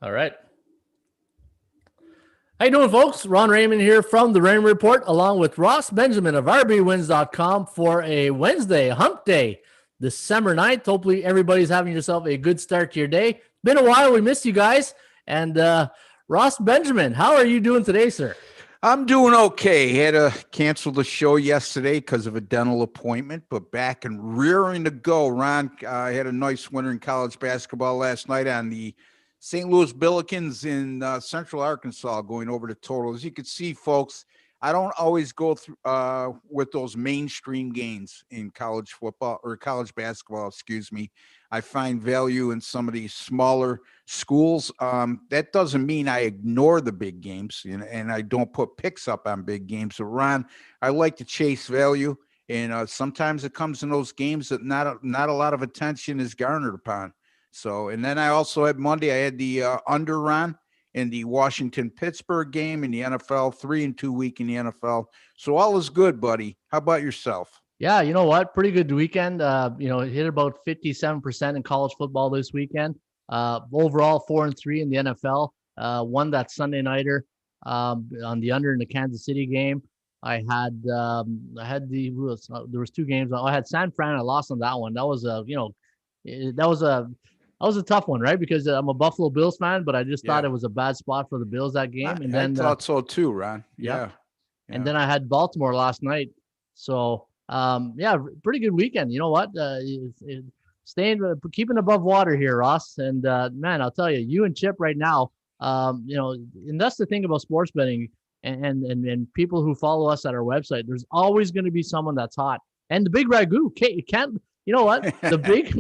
All right. How you doing, folks? Ron Raymond here from the Raymond Report, along with Ross Benjamin of rbwins.com for a Wednesday, hump day, December 9th. Hopefully everybody's having yourself a good start to your day. Been a while. We missed you guys. And Ross Benjamin, how are you doing today, sir? I'm doing okay. Had to cancel the show yesterday because of a dental appointment, but back and rearing to go. Ron, I had a nice winter in college basketball last night on the St. Louis Billikens in Central Arkansas, going over the total. As you can see, folks, I don't always go through with those mainstream games in college football or college basketball, excuse me. I find value in some of these smaller schools. That doesn't mean I ignore the big games, and I don't put picks up on big games. So, Ron, I like to chase value, and sometimes it comes in those games that not a lot of attention is garnered upon. So, and then I also had Monday, I had the under Ron in the Washington-Pittsburgh game in the NFL, 3-2 week in the NFL. So all is good, buddy. How about yourself? Yeah, you know what? Pretty good weekend. It hit about 57% in college football this weekend. Overall, 4-3 in the NFL. Won that Sunday nighter on the under in the Kansas City game. There was two games. I had San Fran. I lost on that one. That was a tough one, right? Because I'm a Buffalo Bills fan, but I just thought it was a bad spot for the Bills that game. And then I thought so too, Ron. Yeah. And then I had Baltimore last night. So pretty good weekend. You know what? Keeping above water here, Ross. And man, I'll tell you, you and Chip right now, and that's the thing about sports betting and people who follow us at our website. There's always going to be someone that's hot. And the big Ragu can't. You know what? The big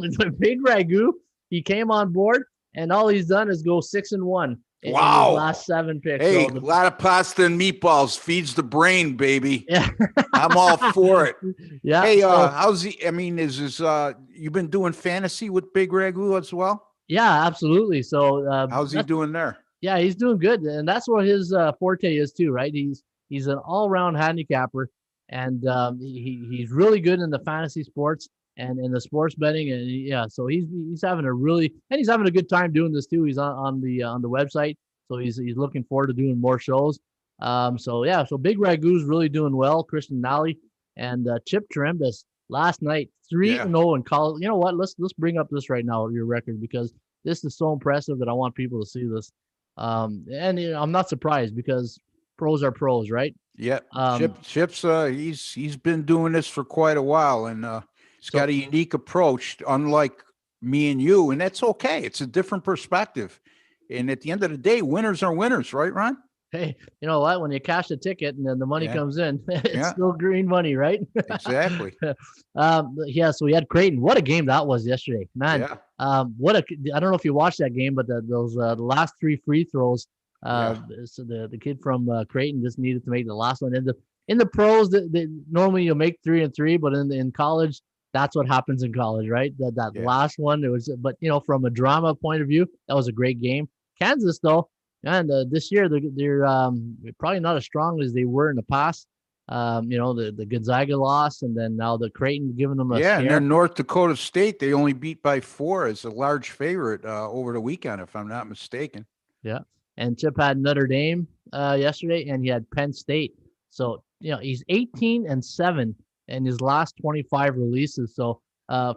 Ragu. He came on board, and all he's done is go 6-1 in his last 7 picks. Hey, a lot of pasta and meatballs feeds the brain, baby. Yeah, I'm all for it. Yeah. Hey, how's he? I mean, you been doing fantasy with Big Ragu as well? Yeah, absolutely. So how's he doing there? Yeah, he's doing good, and that's what his forte is too, right? He's an all-round handicapper, and he's really good in the fantasy sports. And in the sports betting, and so he's having a good time doing this too. He's on the website, so he's looking forward to doing more shows. So Big Ragu's really doing well. Christian Nally and Chip Trembus last night 3-0 in college. You know what? Let's bring up this right now, your record, because this is so impressive that I want people to see this. I'm not surprised because pros are pros, right? Yeah. Chip's he's been doing this for quite a while, and he's got a unique approach, unlike me and you, and that's okay. It's a different perspective. And at the end of the day, winners are winners, right, Ron? Hey, you know what? When you cash the ticket and then the money comes in, it's still green money, right? Exactly. So we had Creighton. What a game that was yesterday, man. Yeah. I don't know if you watched that game, but those the last 3 free throws, so the kid from Creighton just needed to make the last one. In the pros, normally you'll make 3 and 3, but in college, that's what happens in college, right? That last one, but from a drama point of view, that was a great game. Kansas, though, and this year they're probably not as strong as they were in the past. The Gonzaga loss, and then now the Creighton giving them a scare. And then North Dakota State, they only beat by 4 as a large favorite over the weekend, if I'm not mistaken. Yeah, and Chip had Notre Dame yesterday, and he had Penn State. So he's 18-7. in his last 25 releases. So,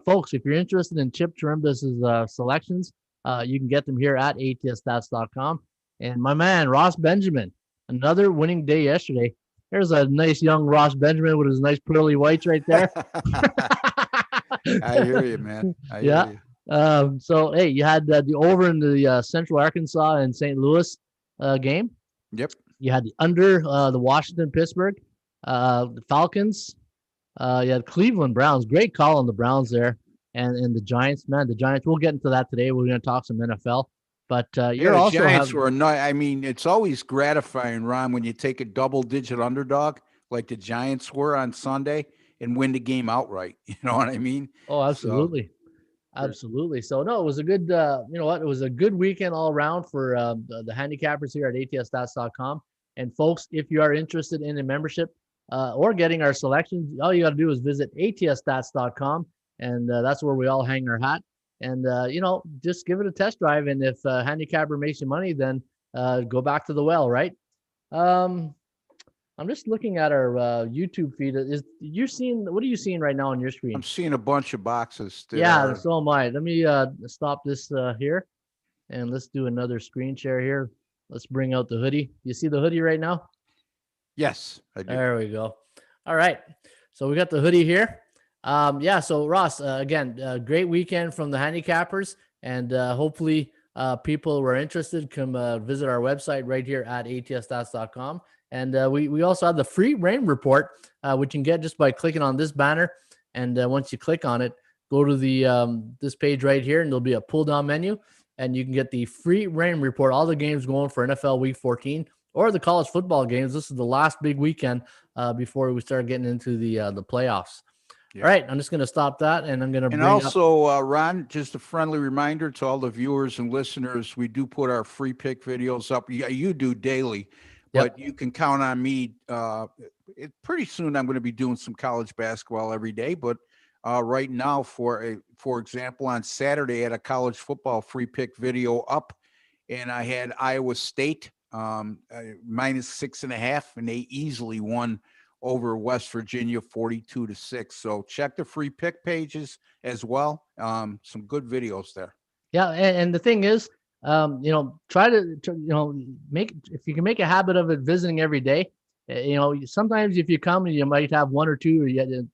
folks, if you're interested in Chip Chirimbus's selections, you can get them here at ATSStats.com. And my man, Ross Benjamin, another winning day yesterday. There's a nice young Ross Benjamin with his nice pearly whites right there. I hear you, man. I hear you. So, hey, you had the over in the Central Arkansas and St. Louis game. Yep. You had the under the Washington-Pittsburgh, the Falcons. You had Cleveland Browns. Great call on the Browns there. And the Giants, man, the Giants. We'll get into that today. We're going to talk some NFL. But you're also Giants were not. I mean, it's always gratifying, Ron, when you take a double-digit underdog like the Giants were on Sunday and win the game outright. You know what I mean? Oh, absolutely. Absolutely. So, no, it was a good, it was a good weekend all around for the handicappers here at ATSStats.com. And, folks, if you are interested in a membership or getting our selections, all you got to do is visit ATSStats.com, and that's where we all hang our hat. and just give it a test drive. And if Handicapper makes you money, then go back to the well, right? Um, I'm just looking at our YouTube feed. What are you seeing right now on your I'm screen? seeing a bunch of boxes that Yeah, are, so am I. Let me stop this here, and let's do another screen share here. Let's bring out the hoodie. You see the hoodie right now? yes, I do. There we go. All right. So we got the hoodie here. Yeah. So Ross, again, great weekend from the handicappers, and hopefully people who are interested come visit our website right here at atsstats.com. And we also have the free rain report, which you can get just by clicking on this banner. And once you click on it, go to the this page right here, and there'll be a pull down menu, and you can get the free rain report, all the games going for NFL Week 14 or the college football games. This is the last big weekend before we start getting into the playoffs. Yeah. All right, I'm just going to stop that, and I'm going to And bring also, up. Ron, just a friendly reminder to all the viewers and listeners, we do put our free pick videos up. You do daily, but you can count on me. Pretty soon, I'm going to be doing some college basketball every day. But right now, for example, on Saturday, I had a college football free pick video up, and I had Iowa State minus 6.5, and they easily won over West Virginia 42-6. So check the free pick pages as well. Some good videos there. Yeah, and the thing is, try to make, if you can make a habit of it, visiting every day. Sometimes if you come, you might have one or two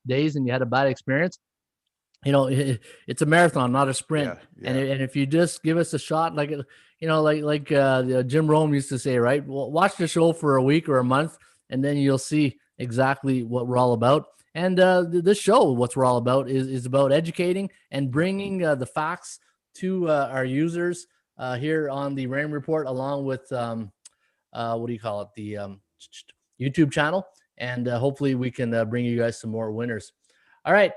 days and you had a bad experience. It's a marathon, not a sprint. Yeah. And if you just give us a shot, like Jim Rome used to say, right? Well, watch the show for a week or a month, and then you'll see exactly what we're all about. And this show, what we're all about, is about educating and bringing the facts to our users here on the Rain Report, along with the YouTube channel. And hopefully we can bring you guys some more winners. All right.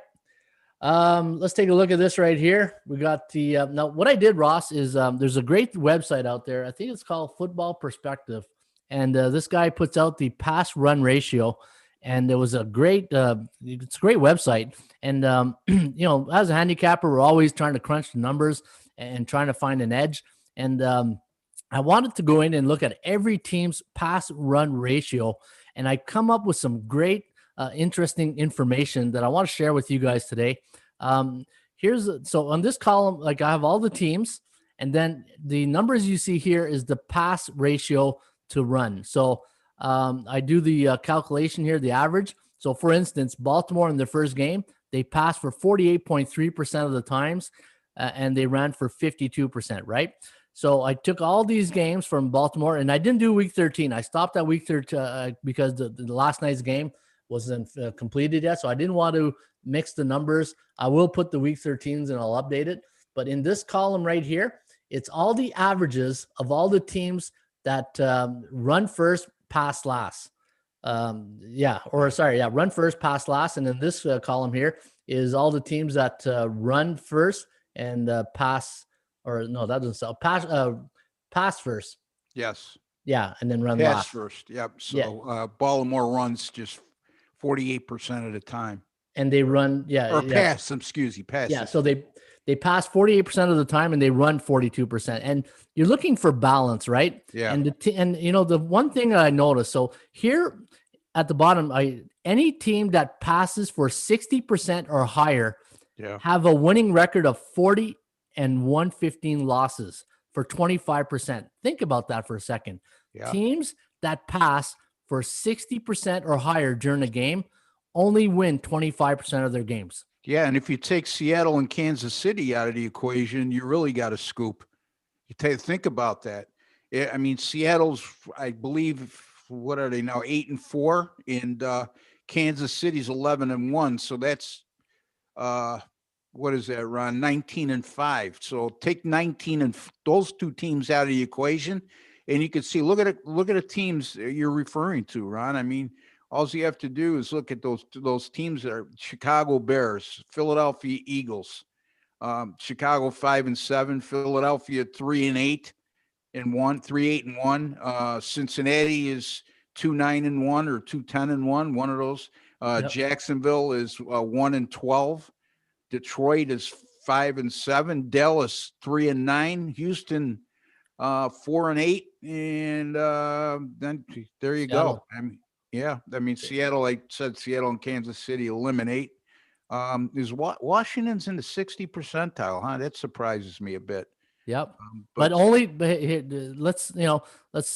Let's take a look at this right here. We got the now what I did, Ross, is there's a great website out there. I think it's called Football Perspective, and this guy puts out the pass run ratio, and it was a great it's a great website. And as a handicapper, we're always trying to crunch the numbers and trying to find an edge. And I wanted to go in and look at every team's pass run ratio, and I come up with some great interesting information that I want to share with you guys today. So on this column, like, I have all the teams, and then the numbers you see here is the pass ratio to run. So I do the calculation here, the average. So for instance, Baltimore in their first game, they passed for 48.3% of the times, and they ran for 52%, right? So I took all these games from Baltimore, and I didn't do week 13. I stopped at week 13 because the last night's game wasn't completed yet. So I didn't want to mix the numbers. I will put the week 13s and I'll update it. But in this column right here, it's all the averages of all the teams that run first, pass last. Run first, pass last. And in this column here is all the teams that run first and pass, or no, that doesn't sell. Pass first. Yes. Yeah, and then run pass last. first. Yep. So Baltimore runs just 48% of the time. And they run, pass. Excuse me, pass. Yeah, so they pass 48% of the time, and they run 42%. And you're looking for balance, right? Yeah. And the one thing that I noticed, so here at the bottom, any team that passes for 60% or higher have a winning record of 40 and 115 losses for 25%. Think about that for a second. Yeah. Teams that pass for 60% or higher during a game only win 25% of their games. Yeah, and if you take Seattle and Kansas City out of the equation, you really got a scoop. Think about that. I mean, Seattle's, I believe, what are they now, 8-4, and Kansas City's 11-1. So that's what is that, Ron? 19-5. So take 19 and those two teams out of the equation, and you can see. Look at the teams you're referring to, Ron. I mean, all you have to do is look at those teams that are Chicago Bears, Philadelphia Eagles, Chicago 5-7, Philadelphia 3-8 and 3-8-1. Cincinnati is 2-9-1 or 2-10-1. One of those. Jacksonville is 1-12. Detroit is 5-7, Dallas 3-9, Houston 4-8, and then there you Seattle. go. I mean, yeah, I mean Seattle. I said Seattle and Kansas City eliminate. Is Washington's in the 60 percentile? Huh? That surprises me a bit. Yep. But Let's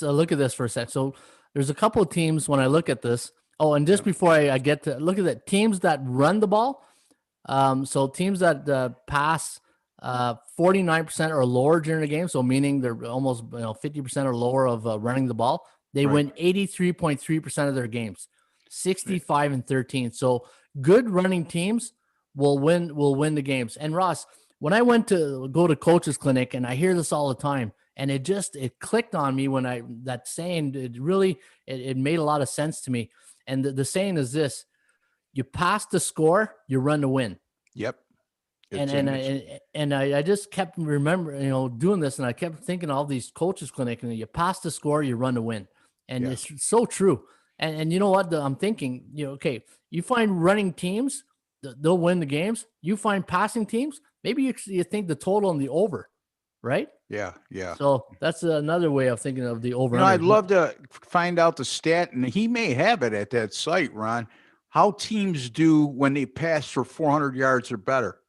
look at this for a sec. So there's a couple of teams when I look at this. Oh, and just before I get to look at that, teams that run the ball. So teams that pass 49% or lower during the game, so meaning they're almost 50% or lower of running the ball, they win 83.3% of their games, 65-13. So good running teams will win the games. And Ross, when I went to go to coaches clinic, and I hear this all the time, and it clicked on me when that saying, it made a lot of sense to me. And the saying is this: you pass to score, you run to win. Yep. And I just kept remembering, doing this, and I kept thinking of all these coaches clinic, and you pass to score, you run to win. And it's so true. And you know what? I'm thinking, okay, you find running teams, they'll win the games. You find passing teams, maybe you think the total and the over, right? Yeah, yeah. So that's another way of thinking of the over. I'd love to find out the stat, and he may have it at that site, Ron, how teams do when they pass for 400 yards or better.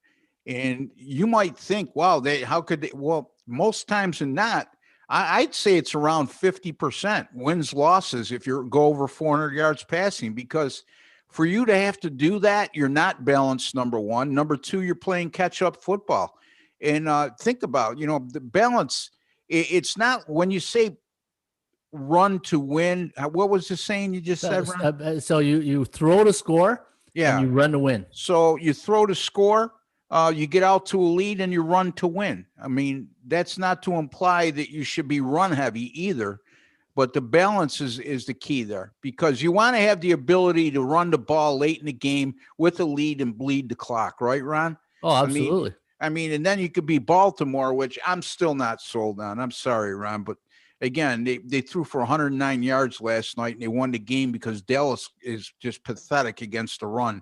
And you might think, wow, how could they? Well, most times than not, I'd say it's around 50% wins, losses if you go over 400 yards passing, because for you to have to do that, you're not balanced, number one. Number two, you're playing catch-up football. And think about, the balance. It's not when you say run to win. What was the saying you just said, Ron? So you throw to score, and you run to win. So you throw to score, you get out to a lead, and you run to win. I mean, that's not to imply that you should be run heavy either, but the balance is the key there, because you want to have the ability to run the ball late in the game with a lead and bleed the clock, right, Ron? Oh, absolutely. I mean, and then you could be Baltimore, which I'm still not sold on. I'm sorry, Ron, but again, they threw for 109 yards last night, and they won the game because Dallas is just pathetic against the run.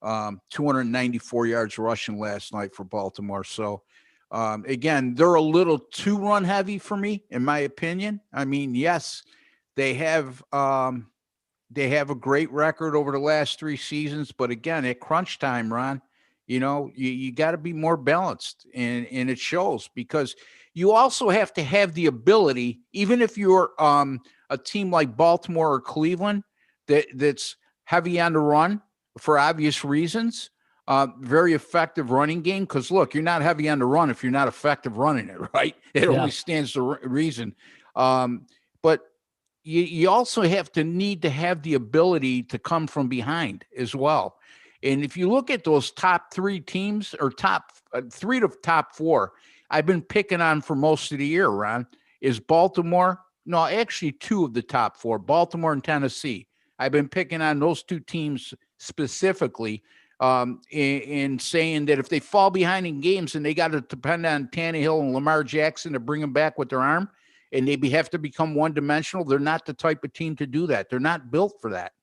294 yards rushing last night for Baltimore. So, again, they're a little too run heavy for me, in my opinion. I mean, yes, they have a great record over the last 3 seasons, but again, at crunch time, Ron, you got to be more balanced, and it shows, because you also have to have the ability, even if you're a team like Baltimore or Cleveland that's heavy on the run for obvious reasons, very effective running game. Because look, you're not heavy on the run if you're not effective running it, right? It only stands to reason. But you also need to have the ability to come from behind as well. And if you look at those top 3 teams, or top 3 to top 4, I've been picking on for most of the year, Ron, is Baltimore. No, actually 2 of the top 4, Baltimore and Tennessee. I've been picking on those 2 teams specifically, in saying that if they fall behind in games and they got to depend on Tannehill and Lamar Jackson to bring them back with their arm, and they have to become one-dimensional, they're not the type of team to do that. They're not built for that.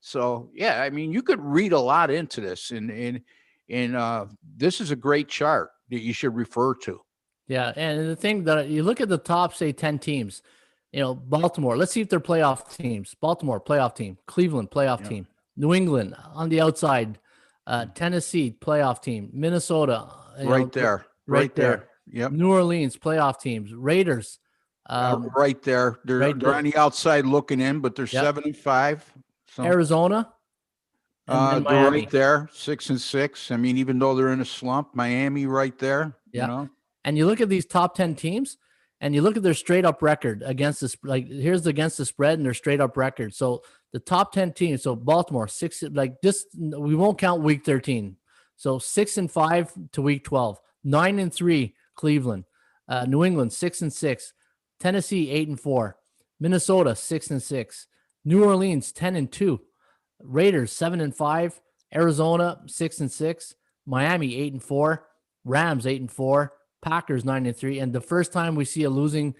So, yeah, I mean, you could read a lot into this, and this is a great chart that you should refer to. Yeah, and the thing that you look at the top, say, 10 teams, Baltimore, let's see if they're playoff teams. Baltimore, playoff team. Cleveland, playoff team. New England, on the outside. Tennessee, playoff team. Minnesota. Right there. Yep. New Orleans, playoff teams. Raiders. Right there. They're on the outside looking in, but they're 7-5. So. Arizona. And they're right there, 6-6. I mean, even though they're in a slump, Miami right there. Yeah. And you look at these top 10 teams, and you look at their straight up record against this. Like, here's against the spread and their straight up record. So the top 10 teams. So Baltimore, 6. Like, just we won't count week 13. So 6-5 to week 12. 9-3 Cleveland. New England 6-6. Tennessee 8-4. Minnesota 6-6. New Orleans 10-2. Raiders 7-5. Arizona 6-6. Miami 8-4. Rams 8-4. Packers 9-3. And the first time we see a losing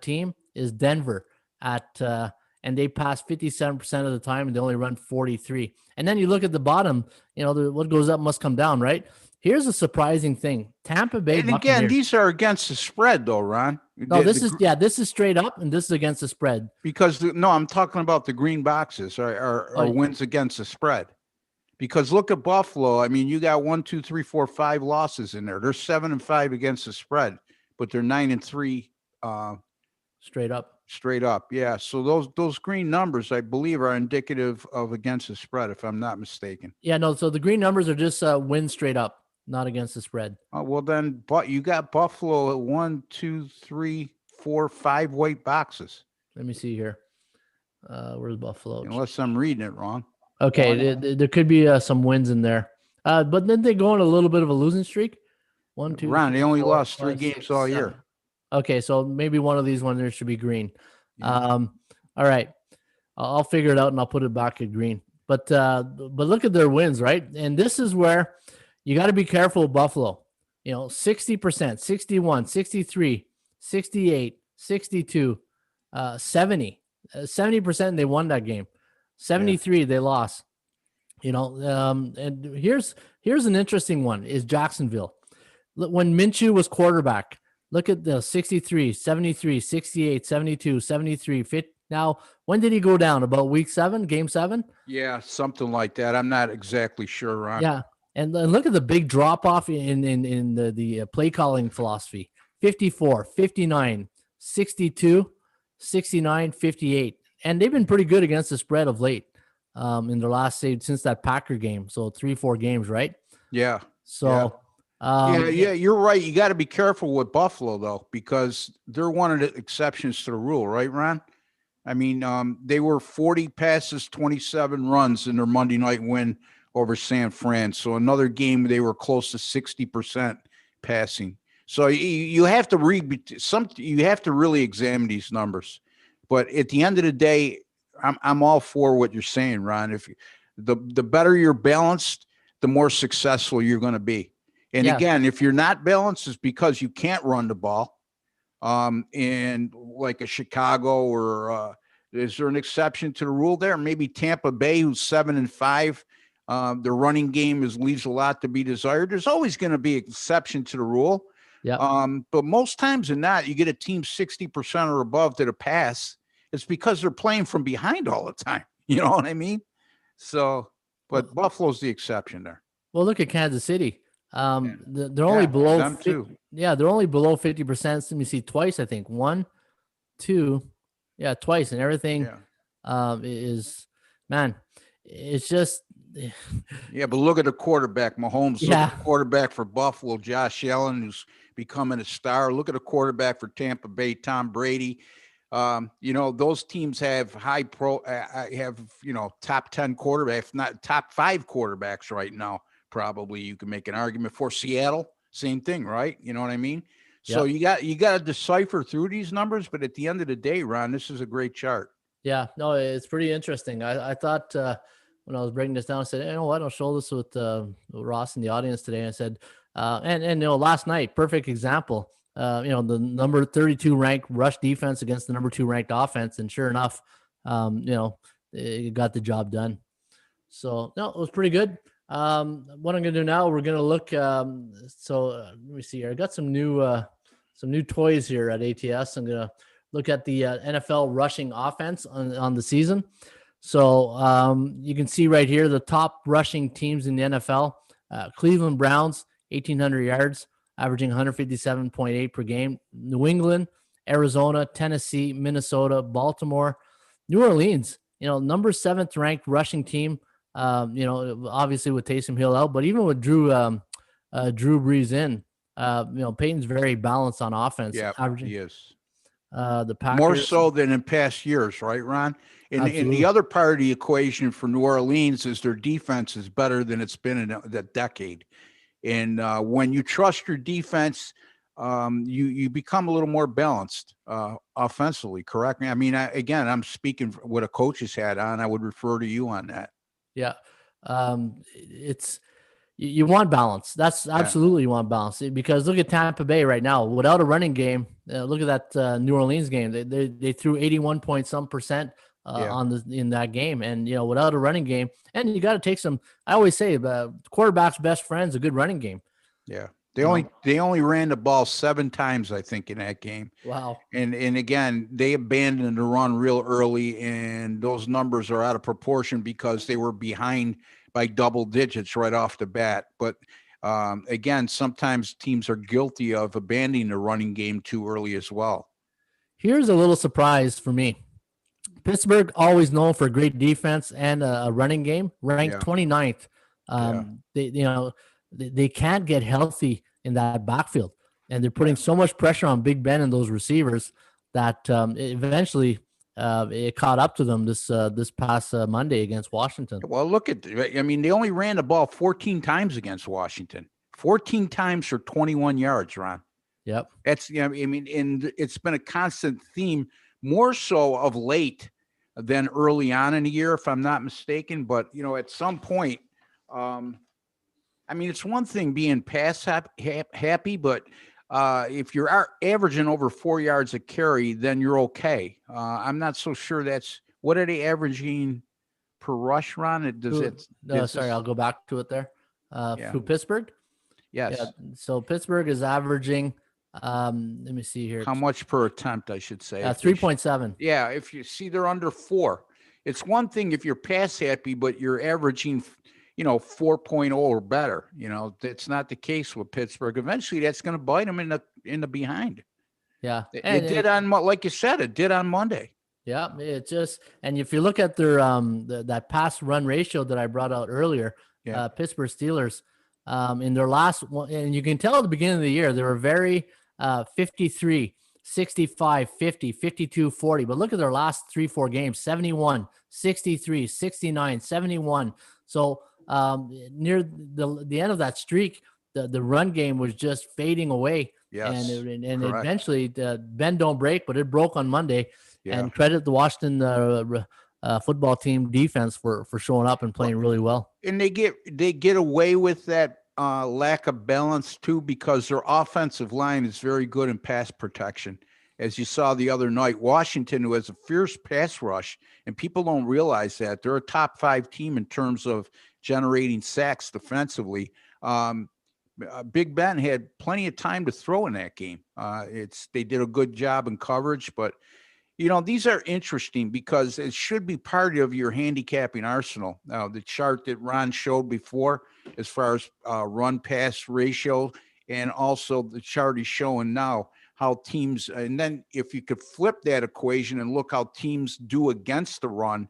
team is Denver and they pass 57% of the time, and they only run 43. And then you look at the bottom, what goes up must come down, right? Here's a surprising thing. Tampa Bay And again, Buccaneers. these are against the spread, though, Ron. No, this is straight up, and this is against the spread. Because no, I'm talking about the green boxes are wins against the spread. Because look at Buffalo. I mean, you got 1, 2, 3, 4, 5 losses in there. They're 7-5 against the spread, but they're 9-3 straight up. Straight up, yeah. So those green numbers, I believe, are indicative of against the spread, if I'm not mistaken. Yeah, no. So the green numbers are just win straight up, not against the spread. Well, then, but you got Buffalo at 1, 2, 3, 4, 5 white boxes. Let me see here. Where's Buffalo? Unless I'm reading it wrong. Okay, there could be some wins in there, but then they go on a little bit of a losing streak. 1, 2. Ron, they only 4, lost 3 5, games 6, all 7. year. Okay, so maybe one of these ones there should be green. Yeah. All right, I'll figure it out and I'll put it back at green. But look at their wins, right? And this is where you got to be careful with Buffalo. 60%, 61, 63, 68, 62, 70. 70% they won that game. 73 they lost. And here's an interesting one is Jacksonville. When Minshew was quarterback, look at the 63, 73, 68, 72, 73, 50. Now, when did he go down? About week 7, game 7? Yeah, something like that. I'm not exactly sure, Ron. Yeah. And look at the big drop off in the play calling philosophy. 54, 59, 62, 69, 58. And they've been pretty good against the spread of late in their last since that Packer game. So 3-4 games, right? Yeah. So yeah, you're right. You got to be careful with Buffalo, though, because they're one of the exceptions to the rule, right, Ron? I mean, they were 40 passes, 27 runs in their Monday night win over San Fran. So another game they were close to 60% passing. So you have to you have to really examine these numbers. But at the end of the day, I'm all for what you're saying, Ron. If the better you're balanced, the more successful you're going to be. And again, if you're not balanced, it's because you can't run the ball. And like a Chicago or is there an exception to the rule there? Maybe Tampa Bay, who's 7-5. The running game leaves a lot to be desired. There's always going to be an exception to the rule. Yeah. But most times than not, you get a team 60% or above to the pass. It's because they're playing from behind all the time. You know what I mean? So, but Buffalo's the exception there. Well, look at Kansas City. They're only below them too. Yeah, they're only below 50%. Let me see, twice, I think. 1, 2, twice, and everything is, man, it's just. Yeah, but look at the quarterback, Mahomes. Look at the quarterback for Buffalo, Josh Allen, who's becoming a star. Look at the quarterback for Tampa Bay, Tom Brady. Those teams have top 10 quarterbacks, not top 5 quarterbacks right now. Probably you can make an argument for Seattle. Same thing, right? You know what I mean? So you got to decipher through these numbers. But at the end of the day, Ron, this is a great chart. Yeah, no, it's pretty interesting. I thought when I was breaking this down, I said, what? I'll show this with Ross in the audience today. And I said, last night, perfect example. The number 32 ranked rush defense against the number 2 ranked offense, and sure enough, it got the job done. So no, it was pretty good. What I'm going to do now, we're going to look. Let me see here. I got some new toys here at ATS. I'm going to look at the NFL rushing offense on the season. So you can see right here the top rushing teams in the NFL. Cleveland Browns, 1,800 yards, averaging 157.8 per game. New England, Arizona, Tennessee, Minnesota, Baltimore, New Orleans. Number 7th ranked rushing team. Obviously with Taysom Hill out, but even with Drew Brees in, Peyton's very balanced on offense. Yeah, averaging, he is. The Packers, more so than in past years, right, Ron? And the other part of the equation for New Orleans is their defense is better than it's been in a decade. And when you trust your defense, you become a little more balanced offensively, correct me? I mean, I'm speaking what a coach's hat on. I would refer to you on that. Yeah. You want balance. That's absolutely you want balance, because look at Tampa Bay right now without a running game. Look at that New Orleans game. They threw 81 point some percent in that game, and without a running game, and you got to take some. I always say the quarterback's best friend's a good running game. Yeah. You know? They only ran the ball 7 times, I think, in that game. Wow. And again, they abandoned the run real early, and those numbers are out of proportion because they were behind by double digits right off the bat. But again, sometimes teams are guilty of abandoning the running game too early as well. Here's a little surprise for me. Pittsburgh, always known for a great defense and a running game, ranked Yeah. 29th. Yeah. They can't get healthy in that backfield, and they're putting Yeah. so much pressure on Big Ben and those receivers that eventually it caught up to them this past Monday against Washington. Well, look at, I mean, they only ran the ball 14 times against Washington, 14 times for 21 yards, Ron. Yep. That's, I mean, and it's been a constant theme, more so of late than early on in the year, if I'm not mistaken. But, at some point, I mean, it's one thing being pass happy, but if you're averaging over 4 yards a carry, then you're okay. I'm not so sure what are they averaging per rush, Ron? Sorry, I'll go back to it there. Yeah. To Pittsburgh? Yes. Yeah, so Pittsburgh is averaging, let me see here. How much per attempt, I should say. 3.7. Yeah, if you see they're under 4. It's one thing if you're pass happy, but you're averaging, 4.0 or better. That's not the case with Pittsburgh. Eventually, that's going to bite them in the behind. Yeah, it did on, like you said, it did on Monday. Yeah, it just, and if you look at their that pass run ratio that I brought out earlier, Pittsburgh Steelers, in their last one, and you can tell at the beginning of the year, they were very 53, 65, 50, 52, 40. But look at their last 3-4 games, 71, 63, 69, 71. So near the end of that streak, the run game was just fading away. Yes, and eventually bend don't break, but it broke on Monday. Yeah. And credit the Washington football team defense for showing up and playing really well. And they get away with that lack of balance too, because their offensive line is very good in pass protection. As you saw the other night, Washington, who has a fierce pass rush, and people don't realize that they're a top 5 team in terms of generating sacks defensively. Big Ben had plenty of time to throw in that game. They did a good job in coverage, but these are interesting because it should be part of your handicapping arsenal. Now, the chart that Ron showed before, as far as run pass ratio, and also the chart he's showing now, how teams, and then if you could flip that equation and look how teams do against the run,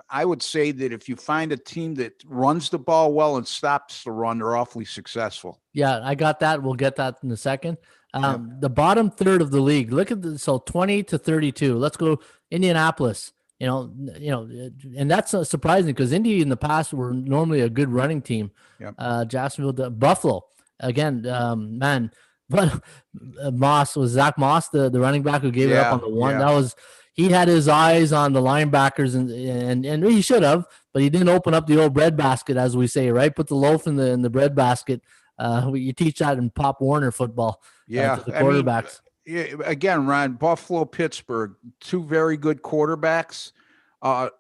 I would say that if you find a team that runs the ball well and stops the run, they're awfully successful. Yeah, I got that. We'll get that in a second. The bottom third of the league, look at 20 to 32. Let's go Indianapolis. And that's surprising because Indy in the past were normally a good running team. Yep. Jacksonville, Buffalo, again, man. But Zach Moss, the running back who gave it up on the one. Yeah. He had his eyes on the linebackers and he should have, but he didn't open up the old bread basket, as we say, right? Put the loaf in the bread basket. You teach that in Pop Warner football. Yeah, to the quarterbacks. Again, Ron, Buffalo, Pittsburgh, 2 very good quarterbacks,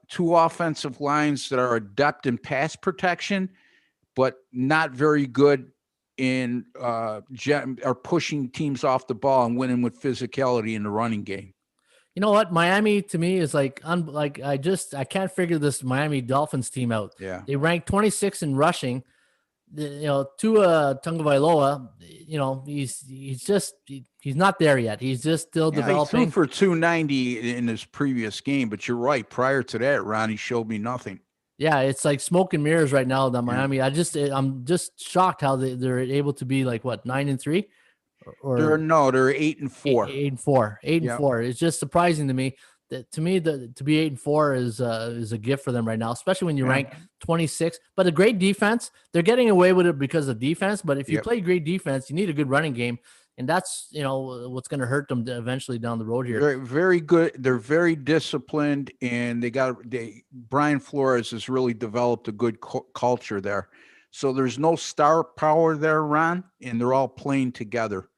2 offensive lines that are adept in pass protection, but not very good in are pushing teams off the ball and winning with physicality in the running game. You know what? Miami to me is like I can't figure this Miami Dolphins team out. Yeah, they rank 26 in rushing. Tua Tagovailoa, he's not there yet. He's just still developing. He threw for 290 in his previous game, but you're right. Prior to that, Ronnie showed me nothing. Yeah, it's like smoke and mirrors right now. The Miami, I'm just shocked how they're able to be like 9-3. Or they're 8-4. 8-4. 8-4. It's just surprising to me. To me, to be 8-4 is a gift for them right now, especially when you rank 26. But a great defense, they're getting away with it because of defense. But if you play great defense, you need a good running game, and that's what's going to hurt them eventually down the road here. They're very good. They're very disciplined, and Brian Flores has really developed a good culture there. So there's no star power there, Ron, and they're all playing together.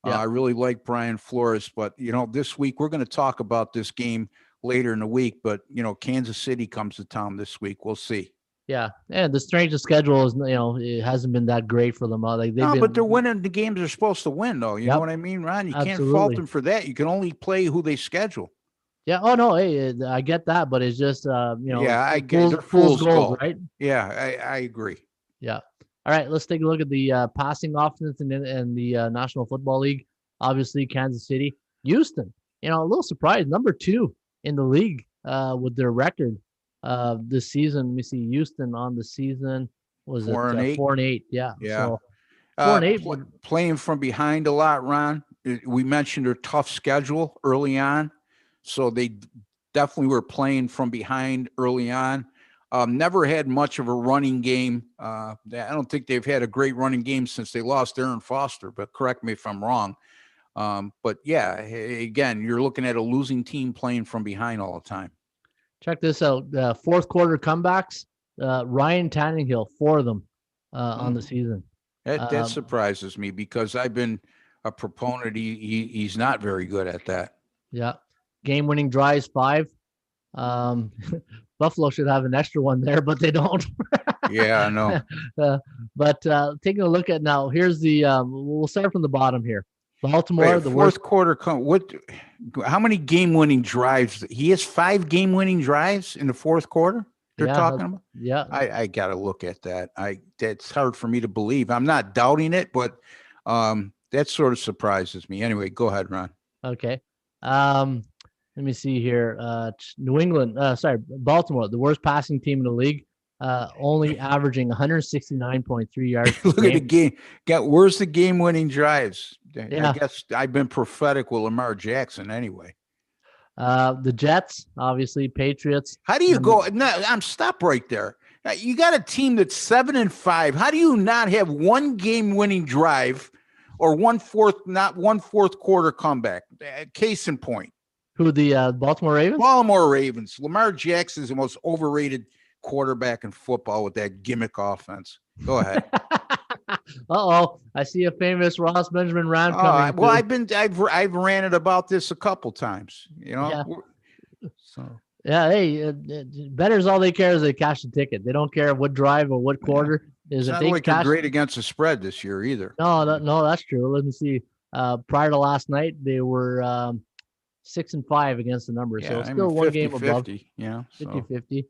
I really like Brian Flores, but this week we're going to talk about this game later in the week. But Kansas City comes to town this week. We'll see. Yeah, and the strength of schedule is, it hasn't been that great for them. Like they've No, but they're been. winning the games they're supposed to win, though. You know Yep, what I mean, Ron? You can't fault absolutely. them for that. You can only play who they schedule. Yeah. Oh no, hey, I get that, but it's just Yeah, I get fool's they're fool's fool's gold, gold. right? Yeah, I agree. Yeah. All right, let's take a look at the passing offense in the National Football League. Obviously, Kansas City, Houston. A little surprised, number 2 in the league with their record this season. Let me see, Houston on the season was it 4-8. 4-8? Yeah, Yeah. so 4-8. Playing from behind a lot, Ron. We mentioned their tough schedule early on, so they definitely were playing from behind early on. Never had much of a running game. I don't think they've had a great running game since they lost Aaron Foster, but correct me if I'm wrong. But yeah, again, you're looking at a losing team playing from behind all the time. Check this out: fourth quarter comebacks. Ryan Tannehill, 4 of them on the season. That surprises me because I've been a proponent. He's not very good at that. Yeah, game-winning drives, 5. Buffalo should have an extra one there, but they don't. Yeah, I know. But taking a look at now, here's the. We'll start from the bottom here. Baltimore, Wait, the fourth worst. quarter. How many game-winning drives? He has 5 game-winning drives in the fourth quarter. They're Yeah, talking about. yeah. I got to look at that. That's hard for me to believe. I'm not doubting it, but that sort of surprises me. Anyway, go ahead, Ron. Okay. Let me see here. New England. Baltimore, the worst passing team in the league. Only averaging 169.3 yards per Look at the game. Where's the game-winning drives? Yeah. I guess I've been prophetic with Lamar Jackson anyway. The Jets, obviously, Patriots. How do you go? No, stop right there. You got a team that's 7-5. How do you not have one game-winning drive or one fourth quarter comeback? Case in point. Who, the Baltimore Ravens? Baltimore Ravens. Lamar Jackson is the most overrated quarterback in football with that gimmick offense. Go ahead. Uh-oh. I see a famous Ross Benjamin rant coming. Well, I've ranted about this a couple times, Yeah. So Yeah, hey, bettors, all they care is they cash the ticket. They don't care what drive or what quarter. It's not like they're great against the spread this year either. No, that's true. Let me see. Prior to last night, they were 6-5 against the number. So still 50, one game 50, above. 50-50.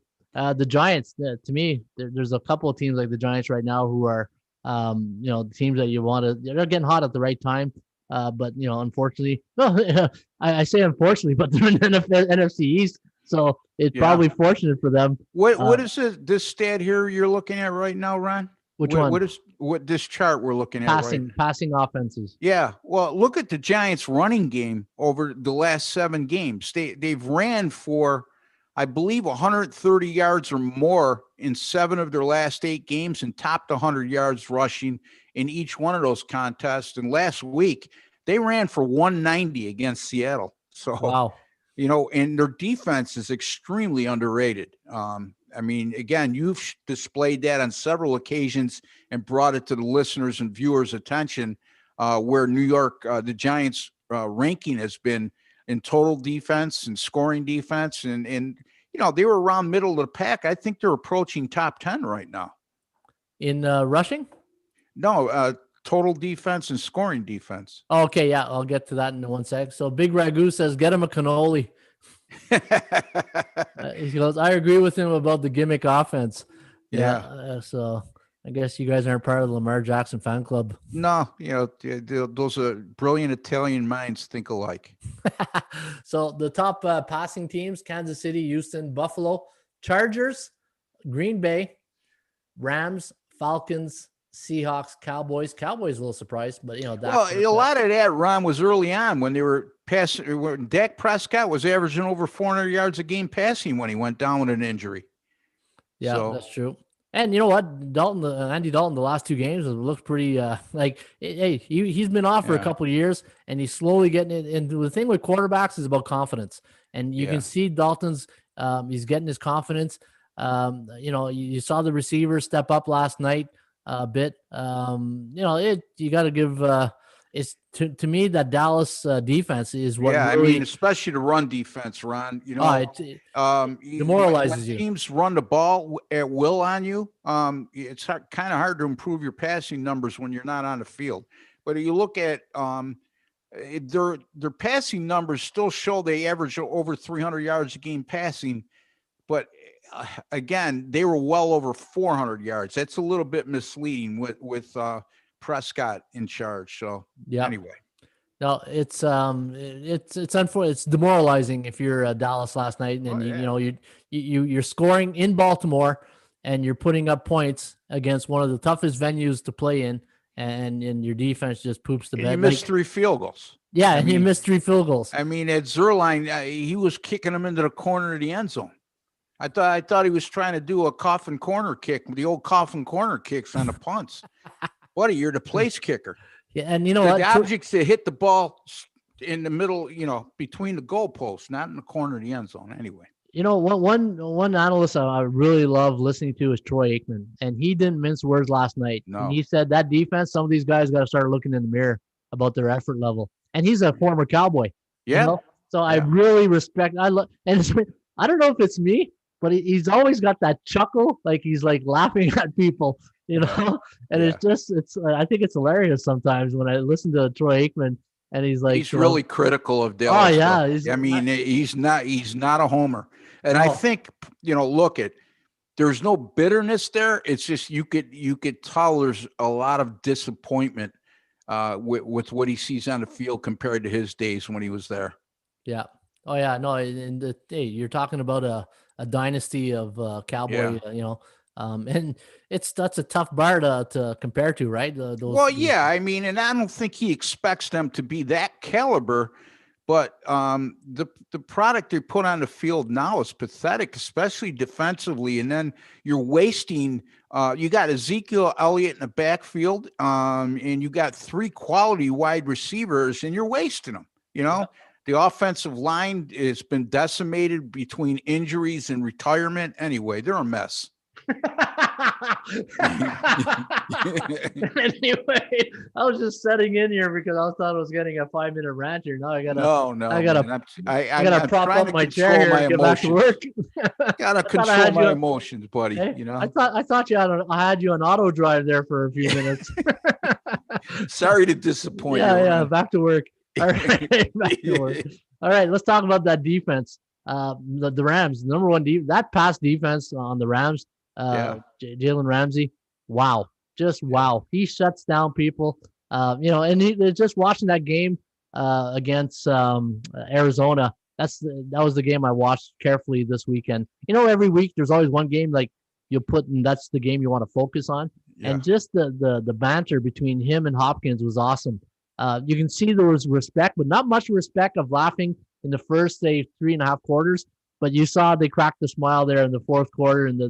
The Giants, to me, there's a couple of teams like the Giants right now who are, the teams that you want to. They're getting hot at the right time. But unfortunately, I say unfortunately, but they're in the NFC East, so it's probably fortunate for them. What is this stat here you're looking at right now, Ron? Which one? What this chart we're looking at? Passing offenses. Yeah. Well, look at the Giants' running game over the last 7 games. They've ran for, I believe, 130 yards or more in 7 of their last 8 games and topped 100 yards rushing in each one of those contests. And last week, they ran for 190 against Seattle. So, wow. And their defense is extremely underrated. I mean, again, you've displayed that on several occasions and brought it to the listeners' and viewers' attention, where New York, the Giants' ranking has been in total defense and scoring defense. And they were around middle of the pack. I think they're approaching top 10 right now. In rushing? No, total defense and scoring defense. Okay, yeah, I'll get to that in 1 sec. So Big Ragu says, get him a cannoli. He goes, I agree with him about the gimmick offense. Yeah. So I guess you guys aren't part of the Lamar Jackson fan club. No, those are brilliant Italian minds think alike. So the top passing teams: Kansas City, Houston, Buffalo, Chargers, Green Bay, Rams, Falcons, Seahawks, Cowboys. Cowboys a little surprised, but a lot of that, Ron, was early on when they were passing. When Dak Prescott was averaging over 400 yards a game passing when he went down with an injury. Yeah, that's true. And you know what, Andy Dalton, the last 2 games has looked pretty he's been off for a couple of years, and he's slowly getting it. And the thing with quarterbacks is about confidence, and you can see Dalton's he's getting his confidence. You saw the receivers step up last night a bit. You got to give it's to me that Dallas defense is what Yeah, really. I mean, especially the run defense, Ron. It When demoralizes you. teams run the ball at will on you, it's kind of hard to improve your passing numbers when you're not on the field. But you look at their passing numbers still show they average over 300 yards a game passing, but again, they were well over 400 yards. That's a little bit misleading with Prescott in charge. So anyway. No, it's unfortunate. It's demoralizing if you're Dallas last night, and you're scoring in Baltimore, and you're putting up points against one of the toughest venues to play in, and your defense just poops the bed. You missed 3 field goals. Yeah, and you missed 3 field goals. I mean, at Zerline, he was kicking them into the corner of the end zone. I thought he was trying to do a coffin corner kick, the old coffin corner kicks on the punts. What, you're the place kicker. Yeah, and the object's to hit the ball in the middle, between the goalposts, not in the corner of the end zone. Anyway, one analyst I really love listening to is Troy Aikman, and he didn't mince words last night. No. And he said that defense, some of these guys got to start looking in the mirror about their effort level. And he's a former Cowboy. Yeah. So I really respect. I don't know if it's me, but he's always got that chuckle, like he's like laughing at people. And I think it's hilarious sometimes when I listen to Troy Aikman, and he's like, he's really critical of Dallas. Oh yeah. He's not a homer. And I think, there's no bitterness there. It's just, you could tell there's a lot of disappointment with what he sees on the field compared to his days when he was there. Yeah. Oh yeah. No. And you're talking about a dynasty of Cowboy, and that's a tough bar to compare to, right? I mean, and I don't think he expects them to be that caliber, but the product they put on the field now is pathetic, especially defensively. And then you're wasting. You got Ezekiel Elliott in the backfield, and you got 3 quality wide receivers, and you're wasting them. The offensive line has been decimated between injuries and retirement. Anyway, they're a mess. Anyway, I was just setting in here because I thought I was getting a 5-minute rant here. Now I gotta prop up my chair here and get back to work. Gotta control my emotions, buddy. Hey, I thought I had you on auto drive there for a few minutes. Sorry to disappoint you. Yeah, back to work. All right, back to work. All right, let's talk about that defense. The Rams, number one, that pass defense on the Rams. Jalen Ramsey, wow, just wow. He shuts down people. And just watching that game against Arizona. That was the game I watched carefully this weekend. Every week there's always one game like you put, and that's the game you want to focus on. Yeah. And just the banter between him and Hopkins was awesome. You can see there was respect, but not much respect of laughing in the first, say, 3.5 quarters. But you saw they cracked the smile there in the fourth quarter, and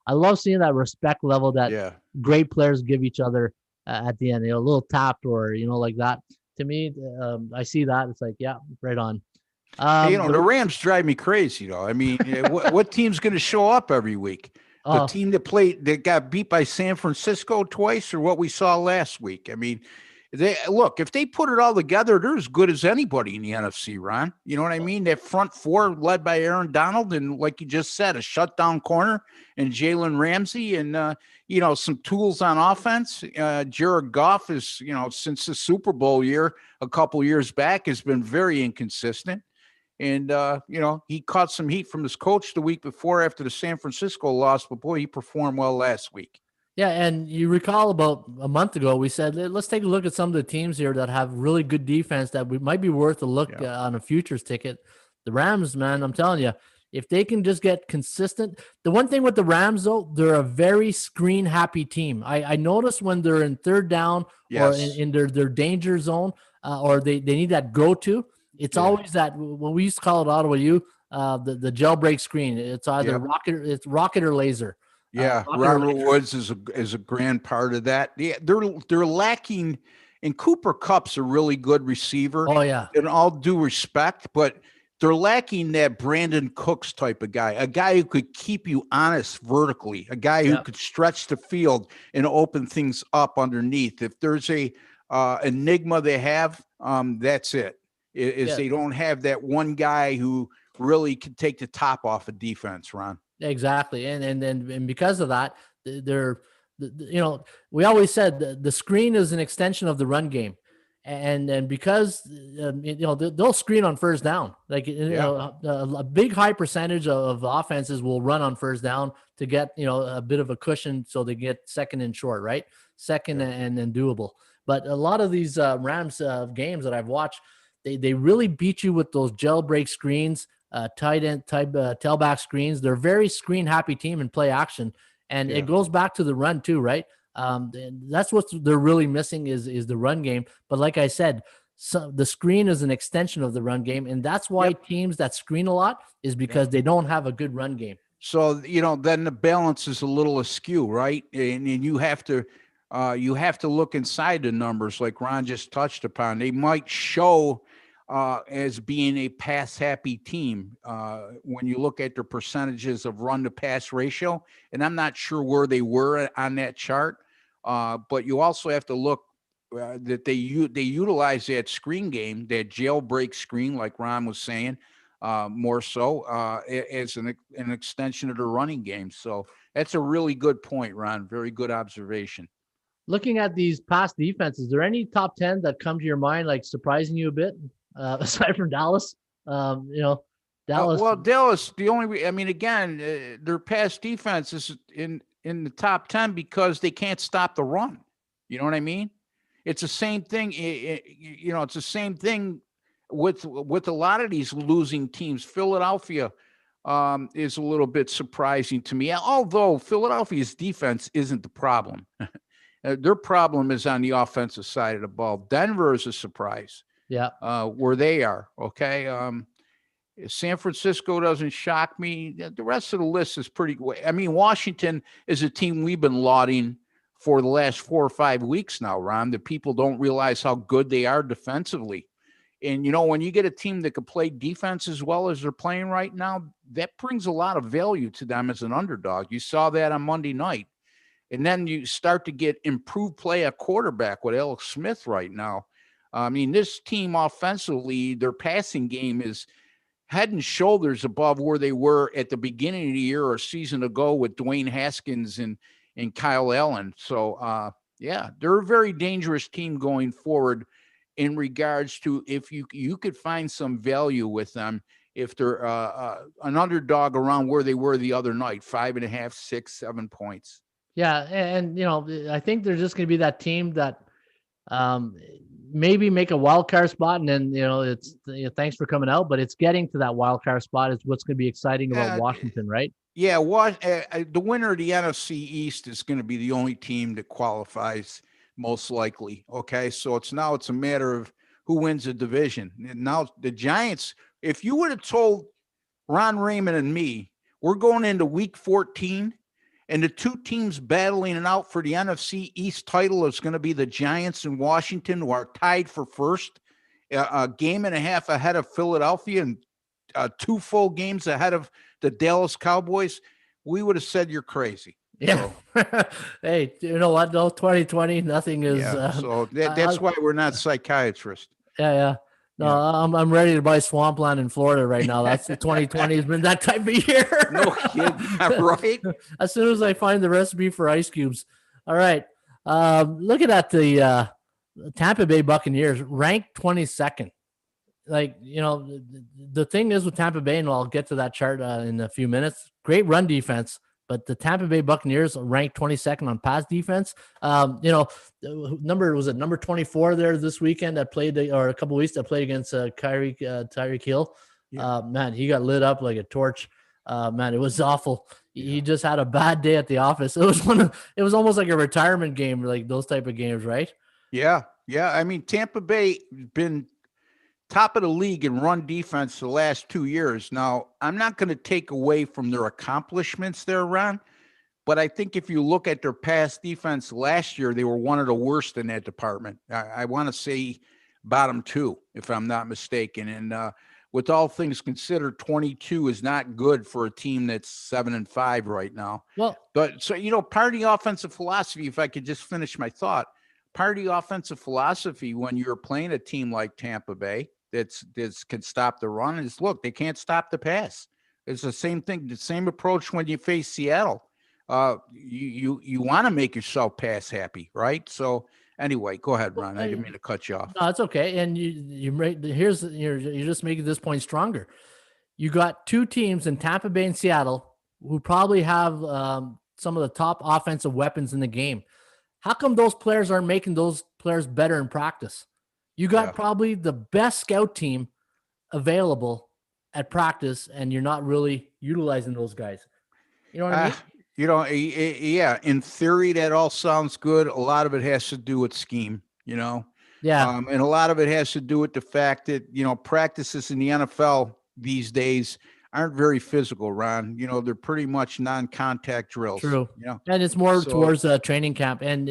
I love seeing that respect level that great players give each other at the end. A little tap or like that. To me, I see that it's like, yeah, right on. The Rams drive me crazy, though. I mean, what team's going to show up every week? The team that got beat by San Francisco twice, or what we saw last week? I mean, if they put it all together, they're as good as anybody in the NFC, Ron. You know what I mean? That front 4 led by Aaron Donald, and like you just said, a shutdown corner and Jalen Ramsey, and some tools on offense. Jared Goff is, since the Super Bowl year a couple years back, has been very inconsistent. And, he caught some heat from his coach the week before after the San Francisco loss, but boy, he performed well last week. Yeah, and you recall about a month ago, we said, let's take a look at some of the teams here that have really good defense that might be worth a look on a futures ticket. The Rams, man, I'm telling you, if they can just get consistent. The one thing with the Rams, though, they're a very screen-happy team. I notice when they're in third down or in their danger zone or they need that go-to, it's always that, when we used to call it Ottawa U, the jailbreak screen. It's either rocket or laser. Yeah, Robert Woods is a grand part of that. Yeah, they're lacking, and Cooper Kupp's a really good receiver. Oh yeah, in all due respect, but they're lacking that Brandon Cooks type of guy, a guy who could keep you honest vertically, a guy who could stretch the field and open things up underneath. If there's a enigma they have, that's it. Is Yeah, they don't have that one guy who really can take the top off of defense, Ron. exactly. And because of that, they're, you know, we always said the screen is an extension of the run game. And because you know, they'll screen on first down, like, you Yeah. know, a big high percentage of offenses will run on first down to get, you know, a bit of a cushion, so they get second and short, right? Second Yeah. and doable. But a lot of these Rams games that I've watched, they really beat you with those jailbreak screens, tight end type tailback screens. They're a very screen happy team in play action, and Yeah. it goes back to the run too, right? That's what they're really missing is the run game. But like I said, so the screen is an extension of the run game, and that's why Yep. teams that screen a lot is because Yep. they don't have a good run game. So, you know, then the balance is a little askew, right? And you have to look inside the numbers, like Ron just touched upon. They might show as being a pass happy team when you look at their percentages of run to pass ratio. And I'm not sure where they were on that chart, but you also have to look that they utilize that screen game, that jailbreak screen, like Ron was saying, more so as an extension of the running game. So that's a really good point, Ron. Very good observation. Looking at these past defenses, is there any top 10 that come to your mind, like surprising you a bit, aside from Dallas? You know, Dallas. Well, Dallas, the only I mean, again, their pass defense is in the top 10 because they can't stop the run. You know what I mean? It's the same thing. You know, it's the same thing with a lot of these losing teams. Philadelphia is a little bit surprising to me, although Philadelphia's defense isn't the problem. Their problem is on the offensive side of the ball. Denver is a surprise Yeah. where they are. Okay. San Francisco doesn't shock me. The rest of the list is pretty. I mean, Washington is a team we've been lauding for the last 4 or 5 weeks now, Ron. That people don't realize how good they are defensively. And, you know, when you get a team that can play defense as well as they're playing right now, that brings a lot of value to them as an underdog. You saw that on Monday night. And then you start to get improved play at quarterback with Alex Smith right now. I mean, this team offensively, their passing game is head and shoulders above where they were at the beginning of the year or a season ago with Dwayne Haskins and Kyle Allen. So, yeah, they're a very dangerous team going forward in regards to if you could find some value with them if they're an underdog around where they were the other night, 5.5, 6, 7 points. Yeah. And, you know, I think they're just going to be that team that um, maybe make a wild card spot. And then, you know, it's, you know, thanks for coming out, but it's getting to that wild card spot is what's going to be exciting about Washington, right? Yeah, the winner of the NFC East is going to be the only team that qualifies most likely. Okay, so it's a matter of who wins the division. And now the Giants, if you would have told Ron Raymond and me, we're going into week 14 and the two teams battling it out for the NFC East title is going to be the Giants and Washington, who are tied for first, a game and a half ahead of Philadelphia and 2 full games ahead of the Dallas Cowboys, we would have said you're crazy. Yeah. So. Hey, you know what? No, 2020, nothing is. Yeah, so that's why we're not psychiatrists. Yeah, yeah. No, yeah. I'm ready to buy swampland in Florida right now. That's the 2020 has been that type of year. No kidding, right? As soon as I find the recipe for ice cubes. All right. Looking at the Tampa Bay Buccaneers, ranked 22nd. Like, you know, the thing is with Tampa Bay, and I'll get to that chart in a few minutes. Great run defense, but the Tampa Bay Buccaneers ranked 22nd on pass defense. You know, number 24 there this weekend that played, or a couple of weeks that played against Tyreek Hill. Yeah. Man, he got lit up like a torch. Man, it was awful. Yeah. He just had a bad day at the office. It was almost like a retirement game, like those type of games, right? Yeah, yeah. I mean, Tampa Bay been top of the league in run defense the last 2 years. Now, I'm not going to take away from their accomplishments there, Ron, but I think if you look at their pass defense last year, they were one of the worst in that department. I want to say bottom 2, if I'm not mistaken. And with all things considered, 22 is not good for a team that's 7-5 right now. Well, but so, you know, part of the offensive philosophy, if I could just finish my thought, part of the offensive philosophy when you're playing a team like Tampa Bay that's can stop the run is, look, they can't stop the pass. It's the same thing, the same approach when you face Seattle. You want to make yourself pass happy, right? So anyway, go ahead, Ron. I didn't mean to cut you off. No, it's okay. And you're just making this point stronger. You got two teams in Tampa Bay and Seattle who probably have some of the top offensive weapons in the game. How come those players aren't making those players better in practice? You got probably the best scout team available at practice, and you're not really utilizing those guys. You know what I mean? Yeah, in theory, that all sounds good. A lot of it has to do with scheme, Yeah. And a lot of it has to do with the fact that, practices in the NFL these days aren't very physical, Ron. They're pretty much non-contact drills. True. And it's more towards training camp. And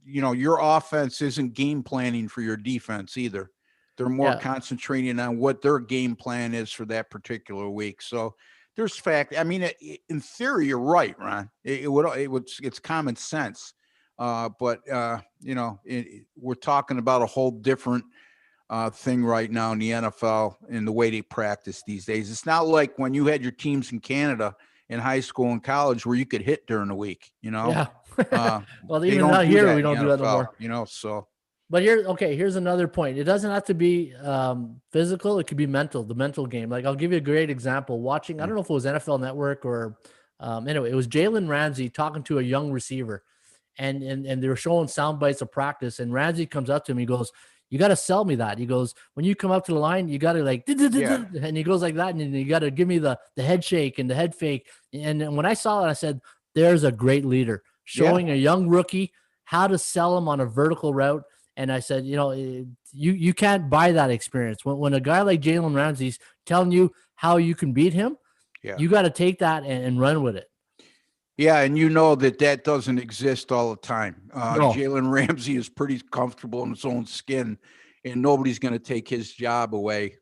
your offense isn't game planning for your defense either. They're more concentrating on what their game plan is for that particular week. So there's fact. I mean, in theory, you're right, Ron. It's common sense. But we're talking about a whole different thing right now in the NFL in the way they practice these days. It's not like when you had your teams in Canada in high school and college where you could hit during the week, Yeah. Well, they even don't out do here, that we in don't the do that no NFL, more. so. But here's another point. It doesn't have to be physical. It could be mental, the mental game. Like, I'll give you a great example. Watching, I don't know if it was NFL Network or anyway, it was Jalen Ramsey talking to a young receiver, and they were showing sound bites of practice. And Ramsey comes up to him. He goes, "You got to sell me that." He goes, "When you come up to the line, you got to like," and he goes like that, and you got to give me the head shake and the head fake. And when I saw it, I said, "There's a great leader showing a young rookie how to sell him on a vertical route." And I said, you can't buy that experience. When a guy like Jalen Ramsey's telling you how you can beat him, you got to take that and run with it. Yeah, and that doesn't exist all the time. No. Jalen Ramsey is pretty comfortable in his own skin, and nobody's going to take his job away.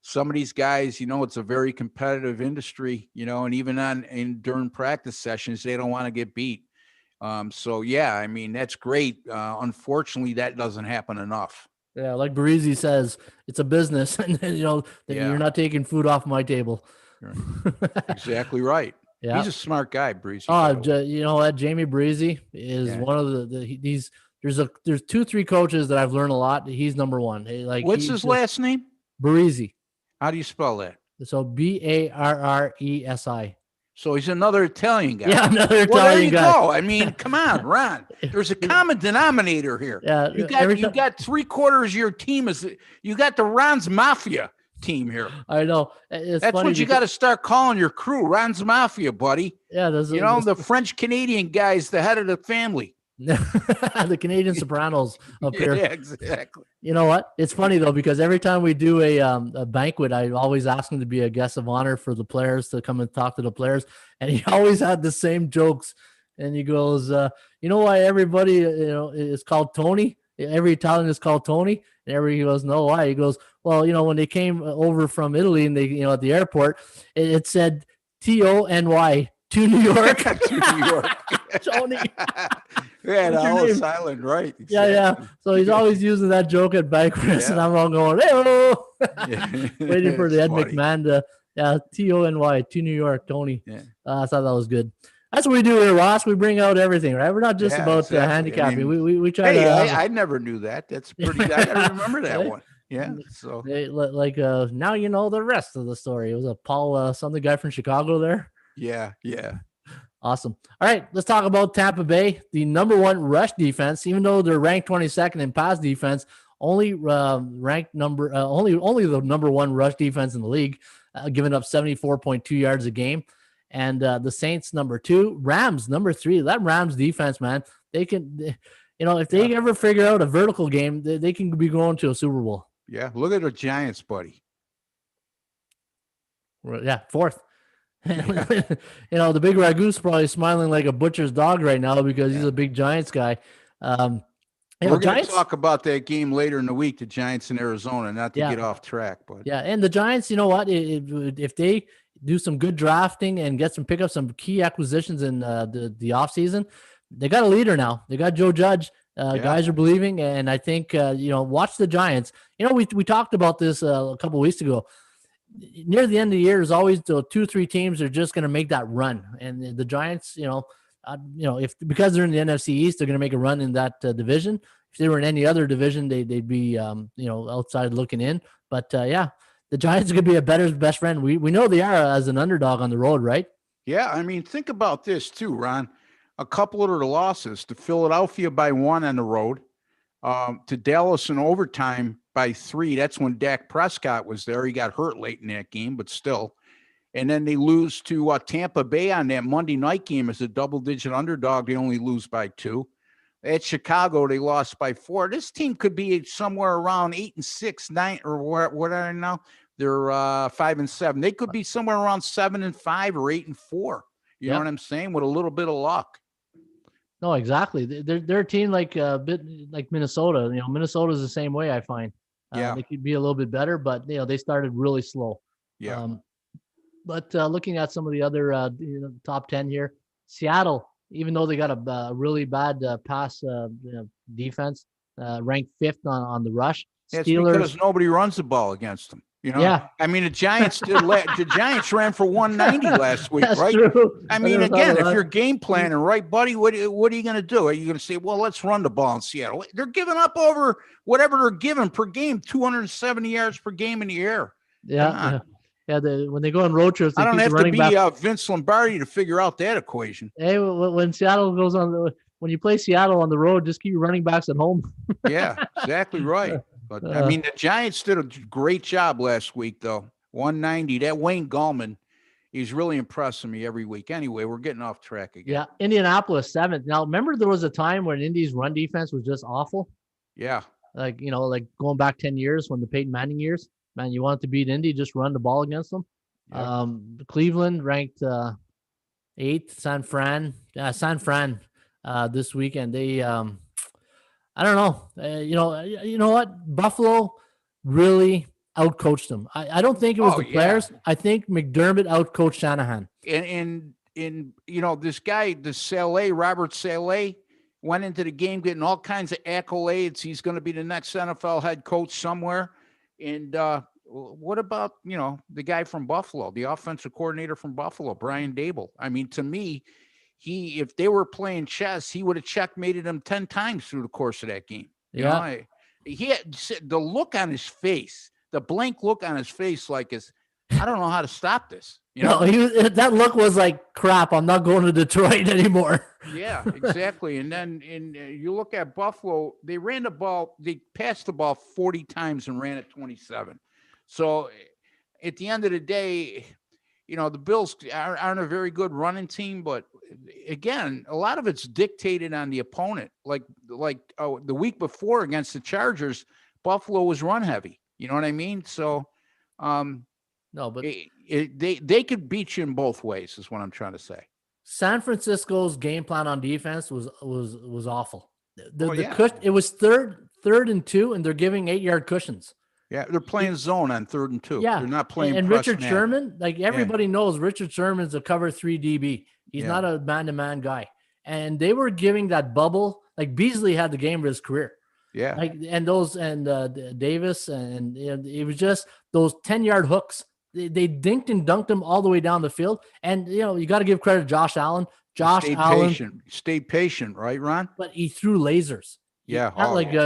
Some of these guys, it's a very competitive industry, and even during practice sessions, they don't want to get beat. So yeah, I mean, that's great. Unfortunately, that doesn't happen enough. Yeah. Like Berizzi says, it's a business, and you're not taking food off my table. Exactly right. Yeah. He's a smart guy, Berizzi. You know what? Jamie Berizzi is one of these. There's 2-3 coaches that I've learned a lot. He's number one. What's his last name? Berizzi. How do you spell that? So Barresi. So he's another Italian guy. Yeah, another Italian guy. Well, there you go. I mean, come on, Ron. There's a common denominator here. Yeah, you got 3/4 of your team you got the Ron's Mafia team here. I know. That's what you got to start calling your crew, Ron's Mafia, buddy. Yeah, the French Canadian guy's the head of the family. The Canadian Sopranos up here. Yeah, exactly. You know what? It's funny though, because every time we do a banquet, I always ask him to be a guest of honor for the players to come and talk to the players, and he always had the same jokes. And he goes, "You know why everybody is called Tony? Every Italian is called Tony." And everybody goes, "No, why?" He goes, "Well, when they came over from Italy and they, at the airport, it said TONY to New York." To New York. Tony. Yeah, Ellis Island, right? Exactly. Yeah. So he's always using that joke at banquets, and I'm all going, "Hey, waiting for the Ed McMahon to, TONY to New York, Tony." Yeah. I thought that was good. That's what we do here, Ross. We bring out everything, right? We're not just about handicapping. I mean, we try to. I never knew that. That's pretty. I gotta remember that one. Yeah. So now you know the rest of the story. It was a Paul, some guy from Chicago there. Yeah. Awesome. All right, let's talk about Tampa Bay, the number one rush defense. Even though they're ranked 22nd in pass defense, only the number one rush defense in the league, giving up 74.2 yards a game. And the Saints number 2, Rams number 3. That Rams defense, man, they can, if they ever figure out a vertical game, they can be going to a Super Bowl. Yeah, look at the Giants, buddy. Yeah, 4th. The big Ragu's probably smiling like a butcher's dog right now because he's a big Giants guy. We're going to talk about that game later in the week, the Giants in Arizona, not to get off track. But and the Giants, you know what? If they do some good drafting and pick up some key acquisitions in the offseason, They got a leader now. They got Joe Judge. Yeah. Guys are believing, and I think watch the Giants. We talked about this a couple of weeks ago. Near the end of the year, there's always the 2-3 teams that are just going to make that run, and the Giants, if because they're in the NFC East, they're going to make a run in that division. If they were in any other division, they'd be outside looking in. But the Giants could be a best friend. We know they are as an underdog on the road, right? Yeah, I mean, think about this too, Ron. A couple of their losses to Philadelphia by 1 on the road, to Dallas in overtime by 3. That's when Dak Prescott was there. He got hurt late in that game, but still. And then they lose to Tampa Bay on that Monday night game as a double-digit underdog. They only lose by 2. At Chicago, they lost by 4. This team could be somewhere around 8-6, 9, or what are they now? They're 5-7. They could be somewhere around 7-5 or 8-4. You know what I'm saying? With a little bit of luck. No, exactly. They're a team like a bit like Minnesota. Minnesota is the same way, I find. They could be a little bit better, but they started really slow. Yeah. But looking at some of the other top 10 here, Seattle, even though they got a really bad pass defense, ranked 5th on the rush. It's Steelers, because nobody runs the ball against them. I mean, the Giants the Giants ran for 190 last week, That's right? true. I mean, again, if you're game planning, right, buddy, what are you going to do? Are you going to say, well, let's run the ball in Seattle? They're giving up over whatever they're giving per game, 270 yards per game in the air. Yeah. When they go on road trips, I don't have to be Vince Lombardi to figure out that equation. Hey, when Seattle goes when you play Seattle on the road, just keep your running backs at home. Yeah, exactly right. But I mean, the Giants did a great job last week, though. 190. That Wayne Gallman, he's really impressing me every week. Anyway, we're getting off track again. Yeah, Indianapolis 7th. Now, remember there was a time when Indy's run defense was just awful. Yeah. Like going back 10 years when the Peyton Manning years. Man, you wanted to beat Indy, just run the ball against them. Yeah. Cleveland ranked 8th. San Fran this weekend. They I don't know. You know what? Buffalo really outcoached them. I don't think it was the players. I think McDermott outcoached Shanahan. And this guy, Robert Saleh, went into the game getting all kinds of accolades. He's going to be the next NFL head coach somewhere. And what about, the guy from Buffalo, the offensive coordinator from Buffalo, Brian Daboll? I mean, to me, if they were playing chess, he would have checkmated him 10 times through the course of that game. He had the look on his face, the blank look on his face, like I don't know how to stop this. No, that look was like, crap, I'm not going to Detroit anymore. Yeah, exactly. And then you look at Buffalo, they passed the ball 40 times and ran it 27. So at the end of the day, the Bills aren't a very good running team, but again, a lot of it's dictated on the opponent. Like the week before against the Chargers, Buffalo was run heavy. You know what I mean? So, no, but they could beat you in both ways, is what I'm trying to say. San Francisco's game plan on defense was awful. It was third and 2, and they're giving 8-yard cushions. Yeah, they're playing zone on 3rd and 2. Yeah, they're not playing. And Richard Sherman, like everybody knows, Richard Sherman's a cover 3 DB. He's not a man-to-man guy. And they were giving that bubble. Like Beasley had the game of his career. Yeah. Davis and it was just those 10-yard hooks. They dinked and dunked them all the way down the field. And you got to give credit to Josh Allen. Stay patient, right, Ron? But he threw lasers. Yeah.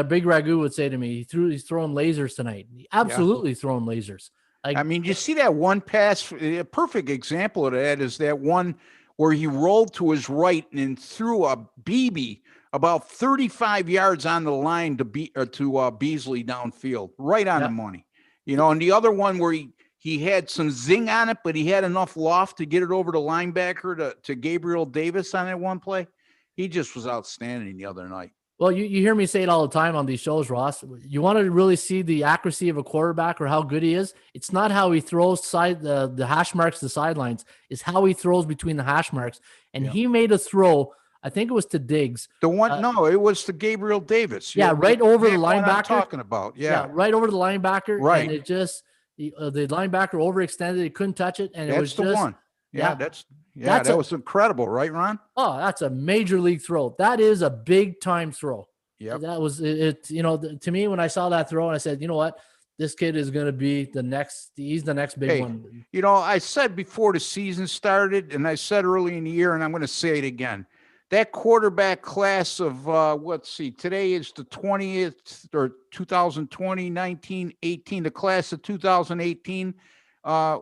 Big Ragu would say to me, he's throwing lasers tonight. Absolutely throwing lasers. You see that one pass, a perfect example of that is that one where he rolled to his right and threw a BB about 35 yards on the line to Beasley downfield, right on the money. And the other one where he had some zing on it, but he had enough loft to get it over the linebacker to Gabriel Davis on that one play. He just was outstanding the other night. Well, you hear me say it all the time on these shows, Ross. You want to really see the accuracy of a quarterback or how good he is. It's not how he throws the hash marks, the sidelines. It's how he throws between the hash marks. And he made a throw. I think it was to Diggs. It was to Gabriel Davis. Yeah, right over the linebacker. I'm talking about. Yeah, right over the linebacker. Right. And it just the linebacker overextended. He couldn't touch it, and it was just the one. Yeah, that was incredible, right, Ron? Oh, that's a major league throw. That is a big time throw. Yeah, that was it. To me, when I saw that throw, and I said, you know what, this kid is going to be the next. He's the next big one. I said before the season started, and I said early in the year, and I'm going to say it again. That quarterback class of let's see, today is the 20th or 2020, 19, 18, the class of 2018.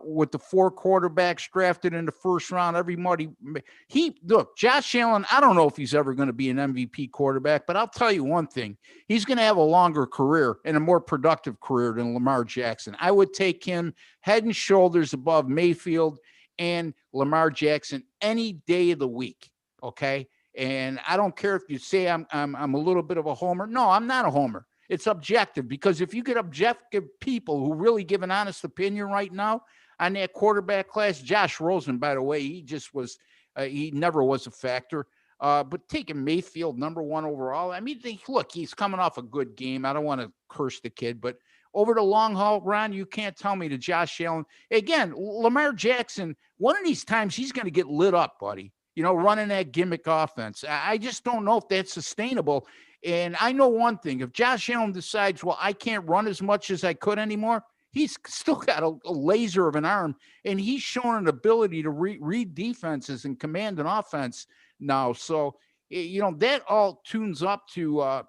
With the 4 quarterbacks drafted in the first round, look, Josh Allen, I don't know if he's ever going to be an MVP quarterback, but I'll tell you one thing. He's going to have a longer career and a more productive career than Lamar Jackson. I would take him head and shoulders above Mayfield and Lamar Jackson any day of the week. Okay. And I don't care if you say I'm a little bit of a homer. No, I'm not a homer. It's objective, because if you get objective people who really give an honest opinion right now on that quarterback class, Josh Rosen, by the way, he just was, he never was a factor. But taking Mayfield number 1 overall, I mean, look, he's coming off a good game. I don't want to curse the kid, but over the long haul, Ron, you can't tell me that Josh Allen, again, Lamar Jackson, one of these times he's going to get lit up, buddy, running that gimmick offense. I just don't know if that's sustainable. And I know one thing, if Josh Allen decides, well, I can't run as much as I could anymore, he's still got a laser of an arm, and he's shown an ability to read defenses and command an offense now. So, that all tunes up to, a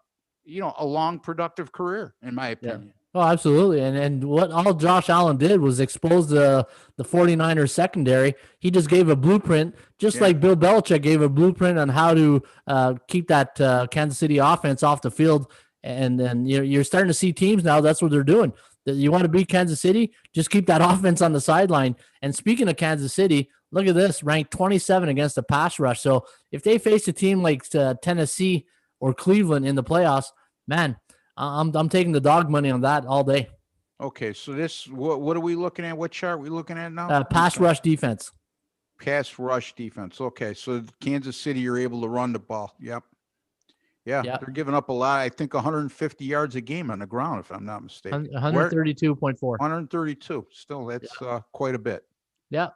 long, productive career, in my opinion. Yeah. Oh, absolutely. And what all Josh Allen did was expose the 49ers secondary. He just gave a blueprint, like Bill Belichick gave a blueprint on how to keep that Kansas City offense off the field. And then you're starting to see teams now, that's what they're doing. You want to beat Kansas City? Just keep that offense on the sideline. And speaking of Kansas City, look at this, ranked 27 against the pass rush. So if they face a team like Tennessee or Cleveland in the playoffs, man, I'm taking the dog money on that all day. Okay, so what are we looking at? What chart are we looking at now? Pass rush defense. Pass rush defense. Okay, so Kansas City, you're able to run the ball. Yep. Yeah, they're giving up a lot. I think 150 yards a game on the ground, if I'm not mistaken. 132.4. 132. Still, that's quite a bit. Yeah.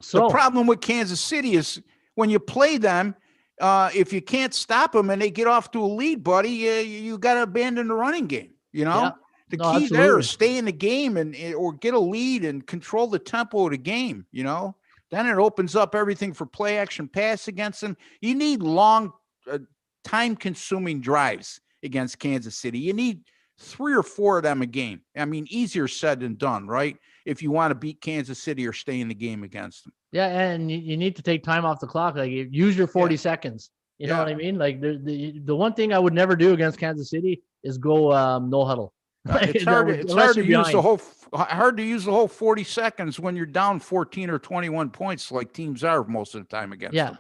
So the problem with Kansas City is when you play them, if you can't stop them and they get off to a lead, buddy, you got to abandon the running game. The key absolutely. there is stay in the game or get a lead and control the tempo of the game. Then it opens up everything for play action pass against them. You need long, time-consuming drives against Kansas City. You need 3 or 4 of them a game. I mean, easier said than done, right? If you want to beat Kansas City or stay in the game against them. Yeah, and you need to take time off the clock. Like, use your 40 seconds. You know what I mean? Like, the one thing I would never do against Kansas City is go no huddle. It's hard to use the whole 40 seconds when you're down 14 or 21 points, like teams are most of the time against them.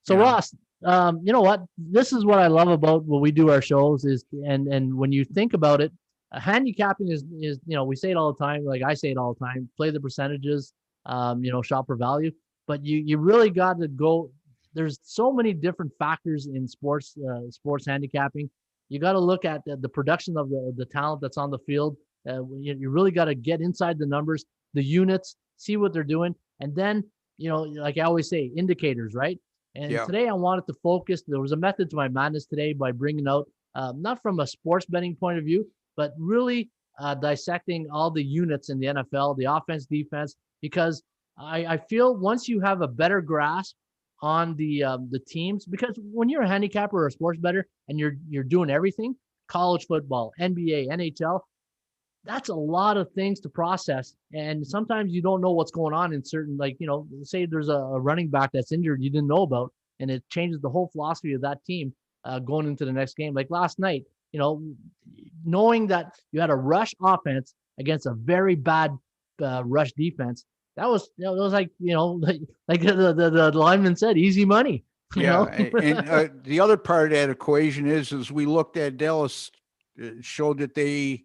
So Ross, you know what? This is what I love about when we do our shows is, and when you think about it, handicapping is we say it all the time. Like I say it all the time. Play the percentages. Shop for value. But you really got to go. There's so many different factors in sports handicapping. You got to look at the production of the talent that's on the field. You really got to get inside the numbers, the units, see what they're doing, and then like I always say, indicators, right? And today I wanted to focus. There was a method to my madness today by bringing out not from a sports betting point of view, but really dissecting all the units in the NFL, the offense, defense, because I feel once you have a better grasp on the teams, because when you're a handicapper or a sports bettor and you're doing everything, college football, NBA, NHL, that's a lot of things to process. And sometimes you don't know what's going on in certain, say there's a running back that's injured you didn't know about, and it changes the whole philosophy of that team going into the next game. Like last night, knowing that you had a rush offense against a very bad rush defense, that was, it was like the lineman said, easy money. And the other part of that equation is we looked at Dallas, showed that they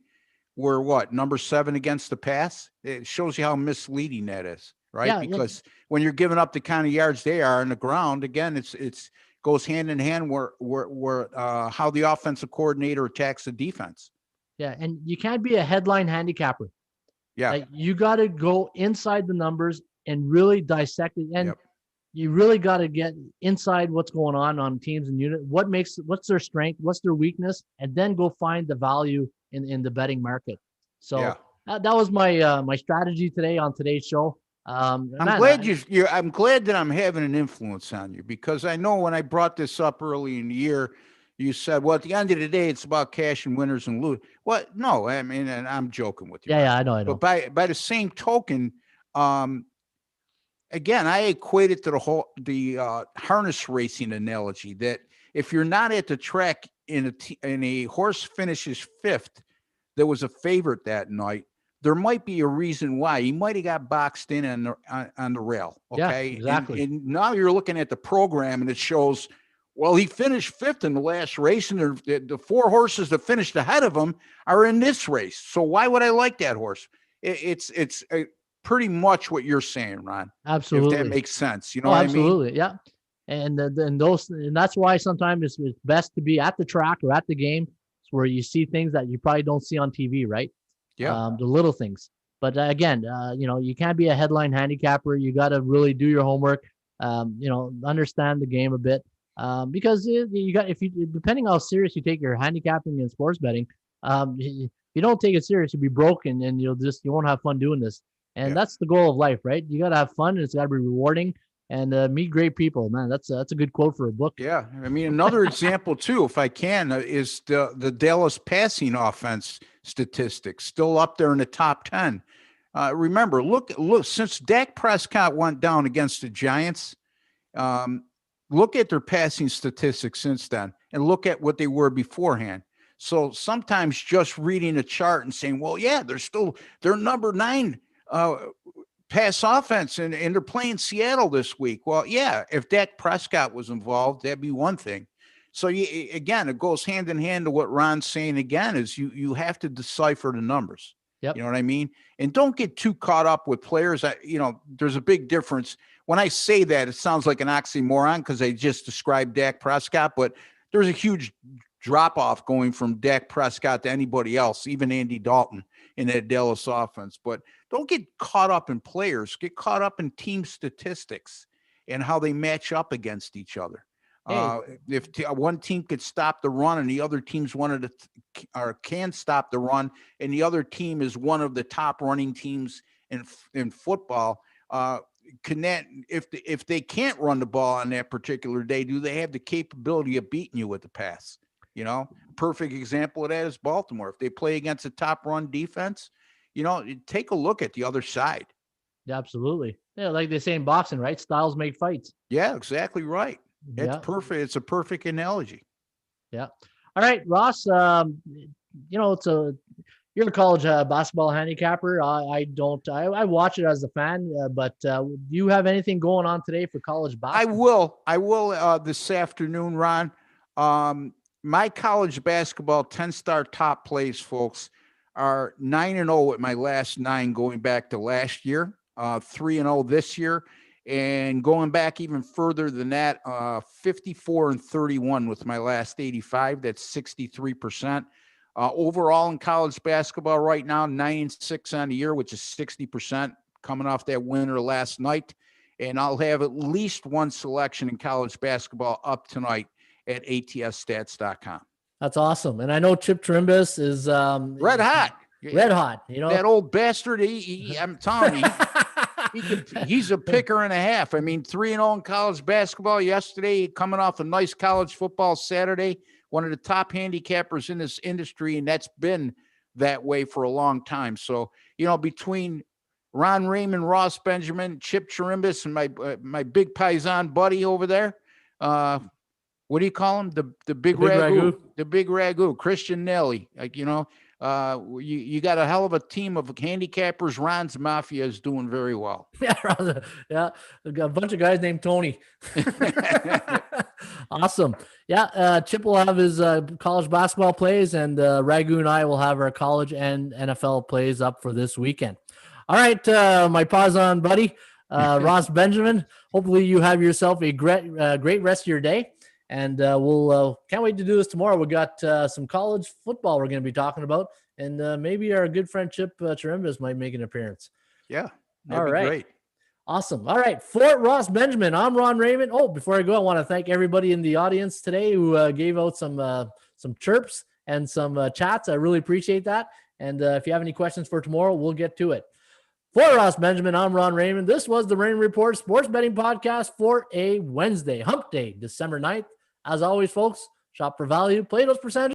were number 7 against the pass. It shows you how misleading that is, right? Yeah, because when you're giving up the kind of yards they are on the ground, again, it's goes hand in hand where how the offensive coordinator attacks the defense. Yeah, and you can't be a headline handicapper. Yeah. Like, you got to go inside the numbers and really dissect it. And Yep. you really got to get inside what's going on teams and unit. What's their strength? What's their weakness? And then go find the value in the betting market. So Yeah. that was my my strategy today on today's show. I'm Man, glad I'm glad that I'm having an influence on you, because I know when I brought this up early in the year, you said, well, at the end of the day, it's about cash and winners and lose. What? No, I mean, and I'm joking with you. Yeah, Ryan. I know. But by the same token, again, I equate it to the harness racing analogy, that if you're not at the track and a horse finishes fifth that was a favorite that night, there might be a reason why. He might have got boxed in on the rail. Okay. Yeah, exactly. And now you're looking at the program and it shows, well, he finished fifth in the last race, and the 4 horses that finished ahead of him are in this race. So why would I like that horse? It's pretty much what you're saying, Ron. Absolutely. If that makes sense. You know what absolutely. I mean? Yeah. And that's why sometimes it's best to be at the track or at the game, where you see things that you probably don't see on TV, right? Yeah. The little things. But again, you can't be a headline handicapper. You got to really do your homework. Understand the game a bit. Because depending how serious you take your handicapping and sports betting, if you don't take it serious, you'll be broken, and you won't have fun doing this. And that's the goal of life, right? You got to have fun, and it's got to be rewarding, and meet great people. Man, that's a good quote for a book. Yeah. I mean, another example too, if I can, is the Dallas passing offense statistics, still up there in the top 10. Remember, look, since Dak Prescott went down against the Giants, look at their passing statistics since then, and look at what they were beforehand. So sometimes just reading a chart and saying, well, yeah, they're number 9 pass offense, and they're playing Seattle this week. Well, yeah, if Dak Prescott was involved, that'd be one thing. So again, it goes hand in hand to what Ron's saying again, is you have to decipher the numbers. Yep. You know what I mean? And don't get too caught up with players. There's a big difference. When I say that, it sounds like an oxymoron because I just described Dak Prescott, but there's a huge drop-off going from Dak Prescott to anybody else, even Andy Dalton in that Dallas offense. But don't get caught up in players. Get caught up in team statistics and how they match up against each other. If one team could stop the run and the other teams can stop the run, and the other team is one of the top running teams in football, if they can't run the ball on that particular day, do they have the capability of beating you with the pass? Perfect example of that is Baltimore. If they play against a top run defense, take a look at the other side. Yeah, absolutely. Yeah, like they say in boxing, right? Styles make fights. Yeah, exactly right. It's Yeah. perfect. It's a perfect analogy. Yeah. All right, Ross. You're a college basketball handicapper. I don't. I watch it as a fan, but do you have anything going on today for college basketball? I will this afternoon, Ron. My college basketball 10-star top plays, folks, are 9-0 with my last 9 going back to last year, 3-0 this year. And going back even further than that, 54-31 with my last 85. That's 63%. Overall in college basketball right now, 9-6 on the year, which is 60%, coming off that winner last night. And I'll have at least one selection in college basketball up tonight at ATSStats.com. That's awesome. And I know Chip Trimbus is red hot. Red hot. That old bastard. I'm telling you. He's a picker and a half. I mean, 3-0 in college basketball yesterday, coming off a nice college football Saturday, one of the top handicappers in this industry, and that's been that way for a long time. So, between Ron Raymond, Ross Benjamin, Chip Chirimbus, and my big Paisan buddy over there, what do you call him? The big ragu. The big ragu, Christian Nelly. You got a hell of a team of handicappers. Ron's Mafia is doing very well. Yeah. We've got a bunch of guys named Tony. Awesome. Yeah. Chip will have his college basketball plays, and Ragu and I will have our college and NFL plays up for this weekend. All right. My Pazan buddy, Ross Benjamin. Hopefully you have yourself a great rest of your day. And we'll can't wait to do this tomorrow. We got some college football we're going to be talking about, and maybe our good friend Chip Chirimbus might make an appearance. Yeah, that'd be great. Awesome. All right. Fort Ross Benjamin. I'm Ron Raymond. Oh, before I go, I want to thank everybody in the audience today who gave out some chirps and some chats. I really appreciate that. And if you have any questions for tomorrow, we'll get to it. For Ross Benjamin, I'm Ron Raymond. This was the Raymond Report Sports Betting Podcast for a Wednesday, Hump Day, December 9th. As always, folks, shop for value, play those percentages.